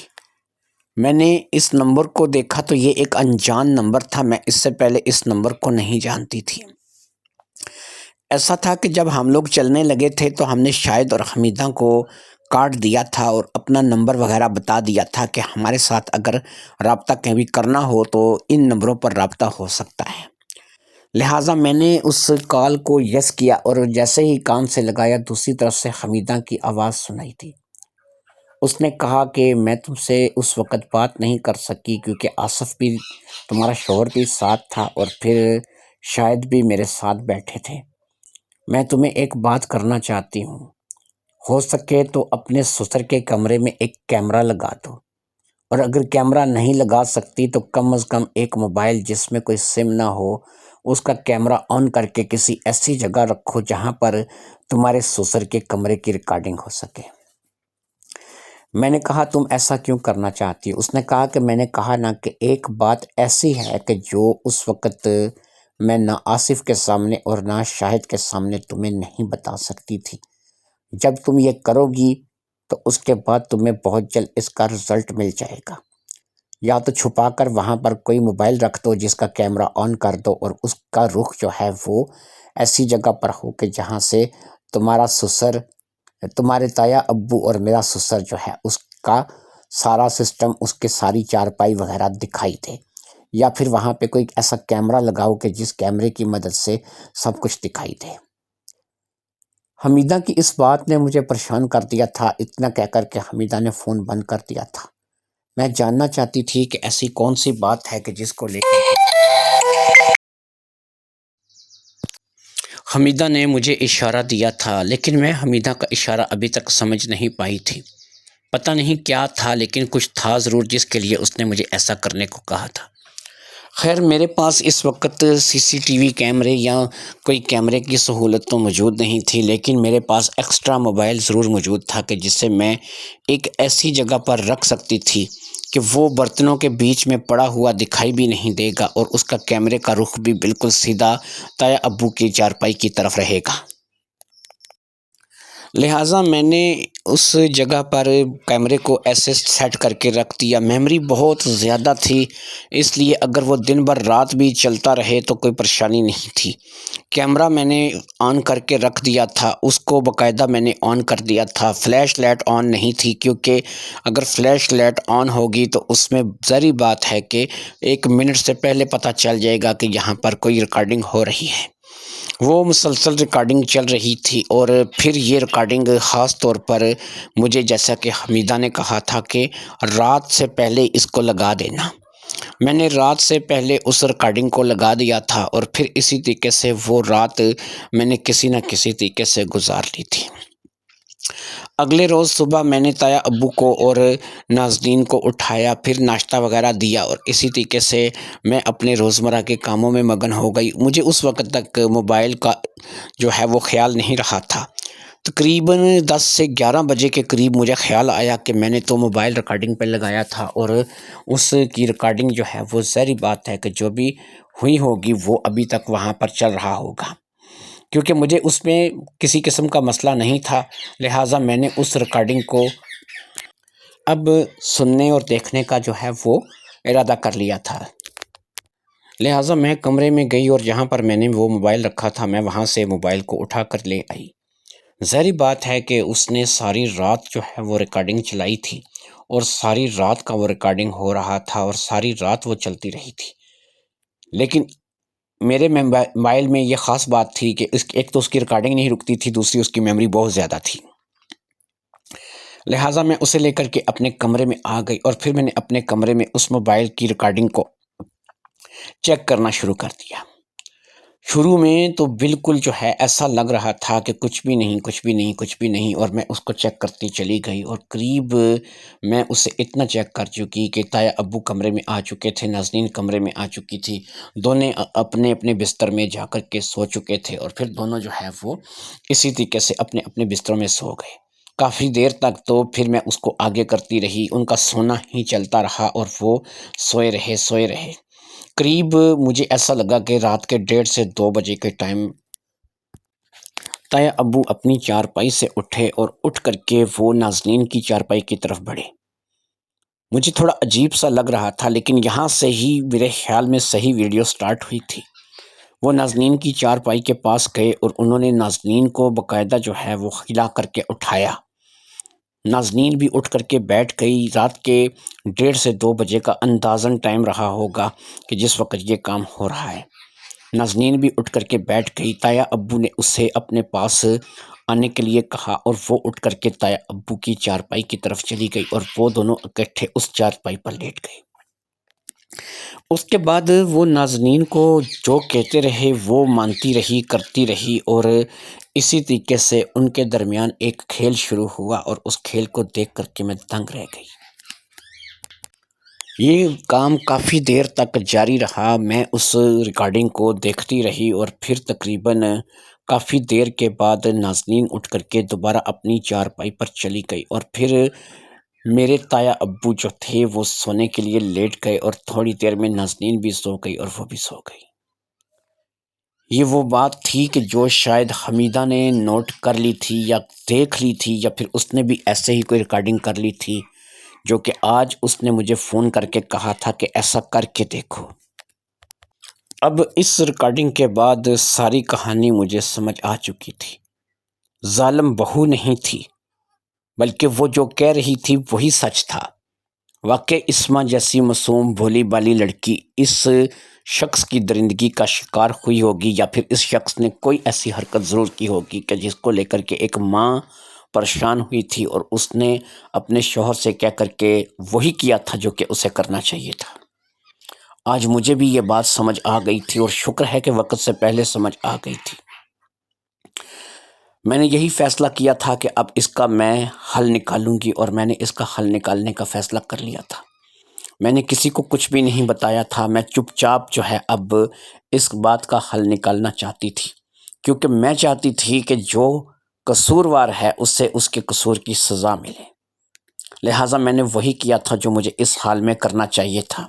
میں نے اس نمبر کو دیکھا تو یہ ایک انجان نمبر تھا، میں اس سے پہلے اس نمبر کو نہیں جانتی تھی۔ ایسا تھا کہ جب ہم لوگ چلنے لگے تھے تو ہم نے شاہد اور حمیدہ کو کاٹ دیا تھا اور اپنا نمبر وغیرہ بتا دیا تھا کہ ہمارے ساتھ اگر رابطہ کبھی کرنا ہو تو ان نمبروں پر رابطہ ہو سکتا ہے۔ لہٰذا میں نے اس کال کو یس کیا اور جیسے ہی کان سے لگایا دوسری طرف سے حمیدہ کی آواز سنائی تھی۔ اس نے کہا کہ میں تم سے اس وقت بات نہیں کر سکی کیونکہ آصف بھی تمہارا شوہر بھی ساتھ تھا اور پھر شاید بھی میرے ساتھ بیٹھے تھے۔ میں تمہیں ایک بات کرنا چاہتی ہوں، ہو سکے تو اپنے سسر کے کمرے میں ایک کیمرہ لگا دو، اور اگر کیمرہ نہیں لگا سکتی تو کم از کم ایک موبائل جس میں کوئی سم نہ ہو، اس کا کیمرہ آن کر کے کسی ایسی جگہ رکھو جہاں پر تمہارے سسر کے کمرے کی ریکارڈنگ ہو سکے۔ میں نے کہا تم ایسا کیوں کرنا چاہتی ہو؟ اس نے کہا کہ میں نے کہا نا کہ ایک بات ایسی ہے کہ جو اس وقت میں نہ آصف کے سامنے اور نہ شاہد کے سامنے تمہیں نہیں بتا سکتی تھی۔ جب تم یہ کرو گی تو اس کے بعد تمہیں بہت جلد اس کا رزلٹ مل جائے گا۔ یا تو چھپا کر وہاں پر کوئی موبائل رکھ دو جس کا کیمرہ آن کر دو اور اس کا رخ جو ہے وہ ایسی جگہ پر ہو کہ جہاں سے تمہارا سسر، تمہارے تایا ابو اور میرا سسر جو ہے اس کا سارا سسٹم، اس کے ساری چارپائی وغیرہ دکھائی دے، یا پھر وہاں پہ کوئی ایسا کیمرہ لگاؤ کہ جس کیمرے کی مدد سے سب کچھ دکھائی دے۔ حمیدہ کی اس بات نے مجھے پریشان کر دیا تھا۔ اتنا کہہ کر کے حمیدہ نے فون بند کر دیا تھا۔ میں جاننا چاہتی تھی کہ ایسی کون سی بات ہے کہ جس کو لے کر حمیدہ نے مجھے اشارہ دیا تھا، لیکن میں حمیدہ کا اشارہ ابھی تک سمجھ نہیں پائی تھی۔ پتہ نہیں کیا تھا، لیکن کچھ تھا ضرور جس کے لیے اس نے مجھے ایسا کرنے کو کہا تھا۔ خیر میرے پاس اس وقت CCTV کیمرے یا کوئی کیمرے کی سہولت تو موجود نہیں تھی، لیکن میرے پاس ایکسٹرا موبائل ضرور موجود تھا کہ جس سے میں ایک ایسی جگہ پر رکھ سکتی تھی کہ وہ برتنوں کے بیچ میں پڑا ہوا دکھائی بھی نہیں دے گا اور اس کا کیمرے کا رخ بھی بالکل سیدھا تایا ابو کی چارپائی کی طرف رہے گا۔ لہٰذا میں نے اس جگہ پر کیمرے کو ایسے سیٹ کر کے رکھ دیا۔ میموری بہت زیادہ تھی، اس لیے اگر وہ دن بھر رات بھی چلتا رہے تو کوئی پریشانی نہیں تھی۔ کیمرہ میں نے آن کر کے رکھ دیا تھا، اس کو باقاعدہ میں نے آن کر دیا تھا۔ فلیش لائٹ آن نہیں تھی کیونکہ اگر فلیش لائٹ آن ہوگی تو اس میں ظاہری بات ہے کہ 1 منٹ سے پہلے پتہ چل جائے گا کہ یہاں پر کوئی ریکارڈنگ ہو رہی ہے۔ وہ مسلسل ریکارڈنگ چل رہی تھی، اور پھر یہ ریکارڈنگ خاص طور پر مجھے، جیسا کہ حمیدہ نے کہا تھا کہ رات سے پہلے اس کو لگا دینا، میں نے رات سے پہلے اس ریکارڈنگ کو لگا دیا تھا، اور پھر اسی طریقے سے وہ رات میں نے کسی نہ کسی طریقے سے گزار لی تھی۔ اگلے روز صبح میں نے تایا ابو کو اور ناظرین کو اٹھایا، پھر ناشتہ وغیرہ دیا، اور اسی طریقے سے میں اپنے روزمرہ کے کاموں میں مگن ہو گئی۔ مجھے اس وقت تک موبائل کا جو ہے وہ خیال نہیں رہا تھا۔ تقریباً 10 سے 11 بجے کے قریب مجھے خیال آیا کہ میں نے تو موبائل ریکارڈنگ پہ لگایا تھا، اور اس کی ریکارڈنگ جو ہے وہ ظاہری بات ہے کہ جو بھی ہوئی ہوگی وہ ابھی تک وہاں پر چل رہا ہوگا، کیونکہ مجھے اس میں کسی قسم کا مسئلہ نہیں تھا، لہٰذا میں نے اس ریکارڈنگ کو اب سننے اور دیکھنے کا جو ہے وہ ارادہ کر لیا تھا۔ لہٰذا میں کمرے میں گئی، اور جہاں پر میں نے وہ موبائل رکھا تھا میں وہاں سے موبائل کو اٹھا کر لے آئی۔ ظاہری بات ہے کہ اس نے ساری رات جو ہے وہ ریکارڈنگ چلائی تھی، اور ساری رات کا وہ ریکارڈنگ ہو رہا تھا، اور ساری رات وہ چلتی رہی تھی۔ لیکن میرے موبائل میں یہ خاص بات تھی کہ ایک تو اس کی ریکارڈنگ نہیں رکتی تھی، دوسری اس کی میموری بہت زیادہ تھی۔ لہٰذا میں اسے لے کر کے اپنے کمرے میں آ گئی، اور پھر میں نے اپنے کمرے میں اس موبائل کی ریکارڈنگ کو چیک کرنا شروع کر دیا۔ شروع میں تو بالکل جو ہے ایسا لگ رہا تھا کہ کچھ بھی نہیں، اور میں اس کو چیک کرتی چلی گئی، اور قریب میں اسے اتنا چیک کر چکی کہ تایا ابو کمرے میں آ چکے تھے، ناظرین کمرے میں آ چکی تھی، دونوں اپنے اپنے بستر میں جا کر کے سو چکے تھے، اور پھر دونوں جو ہے وہ اسی طریقے سے اپنے اپنے بستروں میں سو گئے۔ کافی دیر تک تو پھر میں اس کو آگے کرتی رہی، ان کا سونا ہی چلتا رہا، اور وہ سوئے رہے۔ قریب مجھے ایسا لگا کہ رات کے 1:30 سے 2 بجے کے ٹائم تایا ابو اپنی چارپائی سے اٹھے، اور اٹھ کر کے وہ ناظرین کی چارپائی کی طرف بڑھے۔ مجھے تھوڑا عجیب سا لگ رہا تھا، لیکن یہاں سے ہی میرے خیال میں صحیح ویڈیو سٹارٹ ہوئی تھی۔ وہ ناظرین کی چارپائی کے پاس گئے، اور انہوں نے ناظرین کو باقاعدہ جو ہے وہ ہلا کر کے اٹھایا۔ ناظرین بھی اٹھ کر کے بیٹھ گئی۔ رات کے 1:30 سے 2 بجے کا اندازاً ٹائم رہا ہوگا کہ جس وقت یہ کام ہو رہا ہے۔ ناظرین بھی اٹھ کر کے بیٹھ گئی۔ تایا ابو نے اسے اپنے پاس آنے کے لیے کہا، اور وہ اٹھ کر کے تایا ابو کی چارپائی کی طرف چلی گئی، اور وہ دونوں اکٹھے اس چارپائی پر لیٹ گئے۔ اس کے بعد وہ ناظرین کو جو کہتے رہے وہ مانتی رہی، کرتی رہی، اور اسی طریقے سے ان کے درمیان ایک کھیل شروع ہوا، اور اس کھیل کو دیکھ کر کے میں دنگ رہ گئی۔ یہ کام کافی دیر تک جاری رہا۔ میں اس ریکارڈنگ کو دیکھتی رہی، اور پھر تقریباً کافی دیر کے بعد ناظرین اٹھ کر کے دوبارہ اپنی چارپائی پر چلی گئی، اور پھر میرے تایا ابو جو تھے وہ سونے کے لیے لیٹ گئے، اور تھوڑی دیر میں ناظرین بھی سو گئی، اور وہ بھی سو گئی۔ یہ وہ بات تھی کہ جو شاید حمیدہ نے نوٹ کر لی تھی، یا دیکھ لی تھی، یا پھر اس نے بھی ایسے ہی کوئی ریکارڈنگ کر لی تھی، جو کہ آج اس نے مجھے فون کر کے کہا تھا کہ ایسا کر کے دیکھو۔ اب اس ریکارڈنگ کے بعد ساری کہانی مجھے سمجھ آ چکی تھی۔ ظالم بہو نہیں تھی، بلکہ وہ جو کہہ رہی تھی وہی سچ تھا۔ واقع اسما جیسی معصوم بھولی بالی لڑکی اس شخص کی درندگی کا شکار ہوئی ہوگی، یا پھر اس شخص نے کوئی ایسی حرکت ضرور کی ہوگی کہ جس کو لے کر کے ایک ماں پریشان ہوئی تھی، اور اس نے اپنے شوہر سے کہہ کر کے وہی کیا تھا جو کہ اسے کرنا چاہیے تھا۔ آج مجھے بھی یہ بات سمجھ آ گئی تھی، اور شکر ہے کہ وقت سے پہلے سمجھ آ گئی تھی۔ میں نے یہی فیصلہ کیا تھا کہ اب اس کا میں حل نکالوں گی، اور میں نے اس کا حل نکالنے کا فیصلہ کر لیا تھا۔ میں نے کسی کو کچھ بھی نہیں بتایا تھا۔ میں چپ چاپ جو ہے اب اس بات کا حل نکالنا چاہتی تھی، کیونکہ میں چاہتی تھی کہ جو قصوروار ہے اس سے اس کے قصور کی سزا ملے۔ لہٰذا میں نے وہی کیا تھا جو مجھے اس حال میں کرنا چاہیے تھا۔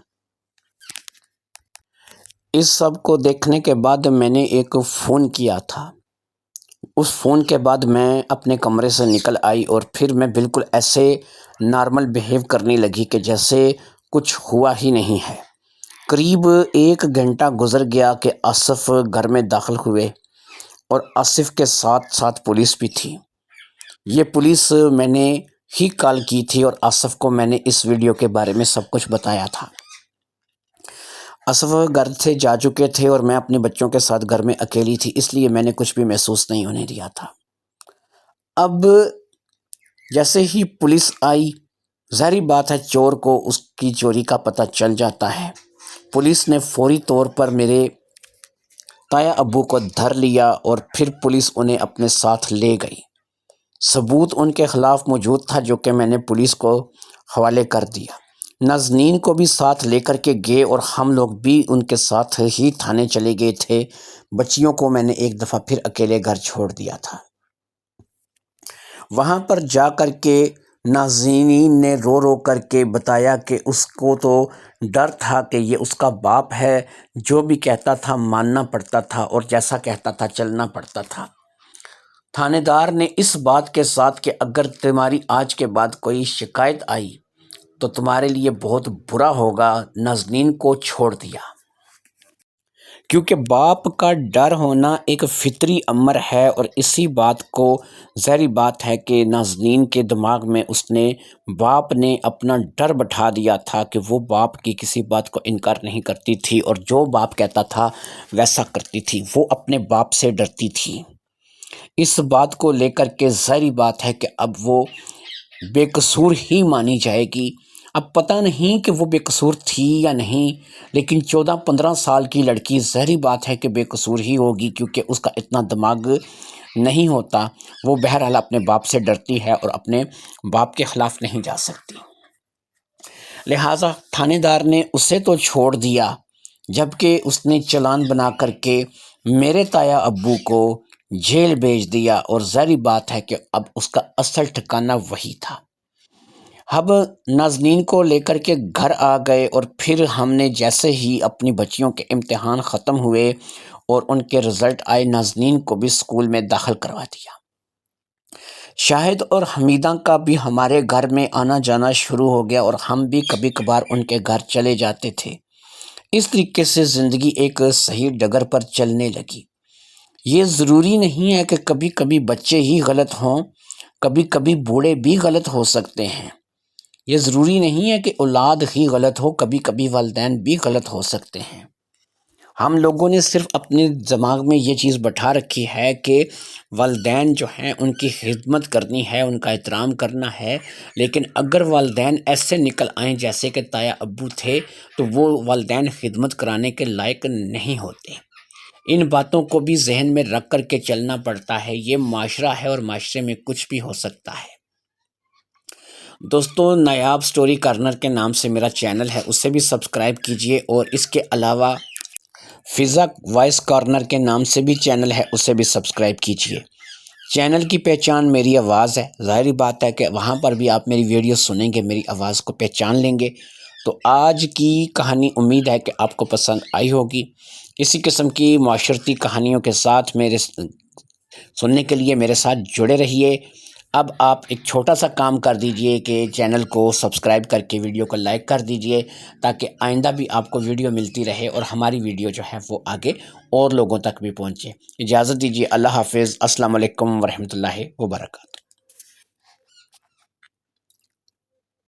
اس سب کو دیکھنے کے بعد میں نے ایک فون کیا تھا۔ اس فون کے بعد میں اپنے کمرے سے نکل آئی، اور پھر میں بالکل ایسے نارمل بیہیو کرنے لگی کہ جیسے کچھ ہوا ہی نہیں ہے۔ قریب 1 گھنٹہ گزر گیا کہ آصف گھر میں داخل ہوئے، اور آصف کے ساتھ ساتھ پولیس بھی تھی۔ یہ پولیس میں نے ہی کال کی تھی، اور آصف کو میں نے اس ویڈیو کے بارے میں سب کچھ بتایا تھا۔ اسف گھر سے جا چکے تھے اور میں اپنے بچوں کے ساتھ گھر میں اکیلی تھی، اس لیے میں نے کچھ بھی محسوس نہیں ہونے دیا تھا۔ اب جیسے ہی پولیس آئی، ظاہری بات ہے چور کو اس کی چوری کا پتہ چل جاتا ہے۔ پولیس نے فوری طور پر میرے تایا ابو کو دھر لیا اور پھر پولیس انہیں اپنے ساتھ لے گئی۔ ثبوت ان کے خلاف موجود تھا جو کہ میں نے پولیس کو حوالے کر دیا۔ نازنین کو بھی ساتھ لے کر کے گئے اور ہم لوگ بھی ان کے ساتھ ہی تھانے چلے گئے تھے۔ بچیوں کو میں نے ایک دفعہ پھر اکیلے گھر چھوڑ دیا تھا۔ وہاں پر جا کر کے نازنین نے رو رو کر کے بتایا کہ اس کو تو ڈر تھا کہ یہ اس کا باپ ہے، جو بھی کہتا تھا ماننا پڑتا تھا اور جیسا کہتا تھا چلنا پڑتا تھا۔ تھانے دار نے اس بات کے ساتھ کہ اگر تمہاری آج کے بعد کوئی شکایت آئی تو تمہارے لیے بہت برا ہوگا، نازنین کو چھوڑ دیا، کیونکہ باپ کا ڈر ہونا ایک فطری امر ہے۔ اور اسی بات کو ظاہری بات ہے کہ نازنین کے دماغ میں باپ نے اپنا ڈر بٹھا دیا تھا کہ وہ باپ کی کسی بات کو انکار نہیں کرتی تھی اور جو باپ کہتا تھا ویسا کرتی تھی، وہ اپنے باپ سے ڈرتی تھی۔ اس بات کو لے کر کے ظاہری بات ہے کہ اب وہ بے قصور ہی مانی جائے گی۔ اب پتہ نہیں کہ وہ بے قصور تھی یا نہیں، لیکن 14-15 سال کی لڑکی ظاہری بات ہے کہ بے قصور ہی ہوگی، کیونکہ اس کا اتنا دماغ نہیں ہوتا۔ وہ بہرحال اپنے باپ سے ڈرتی ہے اور اپنے باپ کے خلاف نہیں جا سکتی، لہٰذا تھانے دار نے اسے تو چھوڑ دیا، جبکہ اس نے چالان بنا کر کے میرے تایا ابو کو جیل بھیج دیا۔ اور ظاہری بات ہے کہ اب اس کا اصل ٹھکانہ وہی تھا۔ اب نازنین کو لے کر کے گھر آ گئے اور پھر ہم نے جیسے ہی اپنی بچیوں کے امتحان ختم ہوئے اور ان کے رزلٹ آئے، نازنین کو بھی اسکول میں داخل کروا دیا۔ شاہد اور حمیدہ کا بھی ہمارے گھر میں آنا جانا شروع ہو گیا اور ہم بھی کبھی کبھار ان کے گھر چلے جاتے تھے۔ اس طریقے سے زندگی ایک صحیح ڈگر پر چلنے لگی۔ یہ ضروری نہیں ہے کہ کبھی کبھی بچے ہی غلط ہوں، کبھی کبھی بوڑھے بھی غلط ہو سکتے ہیں۔ یہ ضروری نہیں ہے کہ اولاد ہی غلط ہو، کبھی کبھی والدین بھی غلط ہو سکتے ہیں۔ ہم لوگوں نے صرف اپنے دماغ میں یہ چیز بٹھا رکھی ہے کہ والدین جو ہیں ان کی خدمت کرنی ہے، ان کا احترام کرنا ہے، لیکن اگر والدین ایسے نکل آئیں جیسے کہ تایا ابو تھے تو وہ والدین خدمت کرانے کے لائق نہیں ہوتے۔ ان باتوں کو بھی ذہن میں رکھ کر کے چلنا پڑتا ہے۔ یہ معاشرہ ہے اور معاشرے میں کچھ بھی ہو سکتا ہے۔ دوستو، نایاب سٹوری کارنر کے نام سے میرا چینل ہے، اسے بھی سبسکرائب کیجئے، اور اس کے علاوہ فضا وائس کارنر کے نام سے بھی چینل ہے، اسے بھی سبسکرائب کیجئے۔ چینل کی پہچان میری آواز ہے، ظاہری بات ہے کہ وہاں پر بھی آپ میری ویڈیو سنیں گے، میری آواز کو پہچان لیں گے۔ تو آج کی کہانی امید ہے کہ آپ کو پسند آئی ہوگی۔ اسی قسم کی معاشرتی کہانیوں کے ساتھ سننے کے لیے میرے ساتھ جڑے رہیے۔ اب آپ ایک چھوٹا سا کام کر دیجئے کہ چینل کو سبسکرائب کر کے ویڈیو کو لائک کر دیجئے، تاکہ آئندہ بھی آپ کو ویڈیو ملتی رہے اور ہماری ویڈیو جو ہے وہ آگے اور لوگوں تک بھی پہنچے۔ اجازت دیجئے، اللہ حافظ، السلام علیکم ورحمۃ اللہ وبرکاتہ۔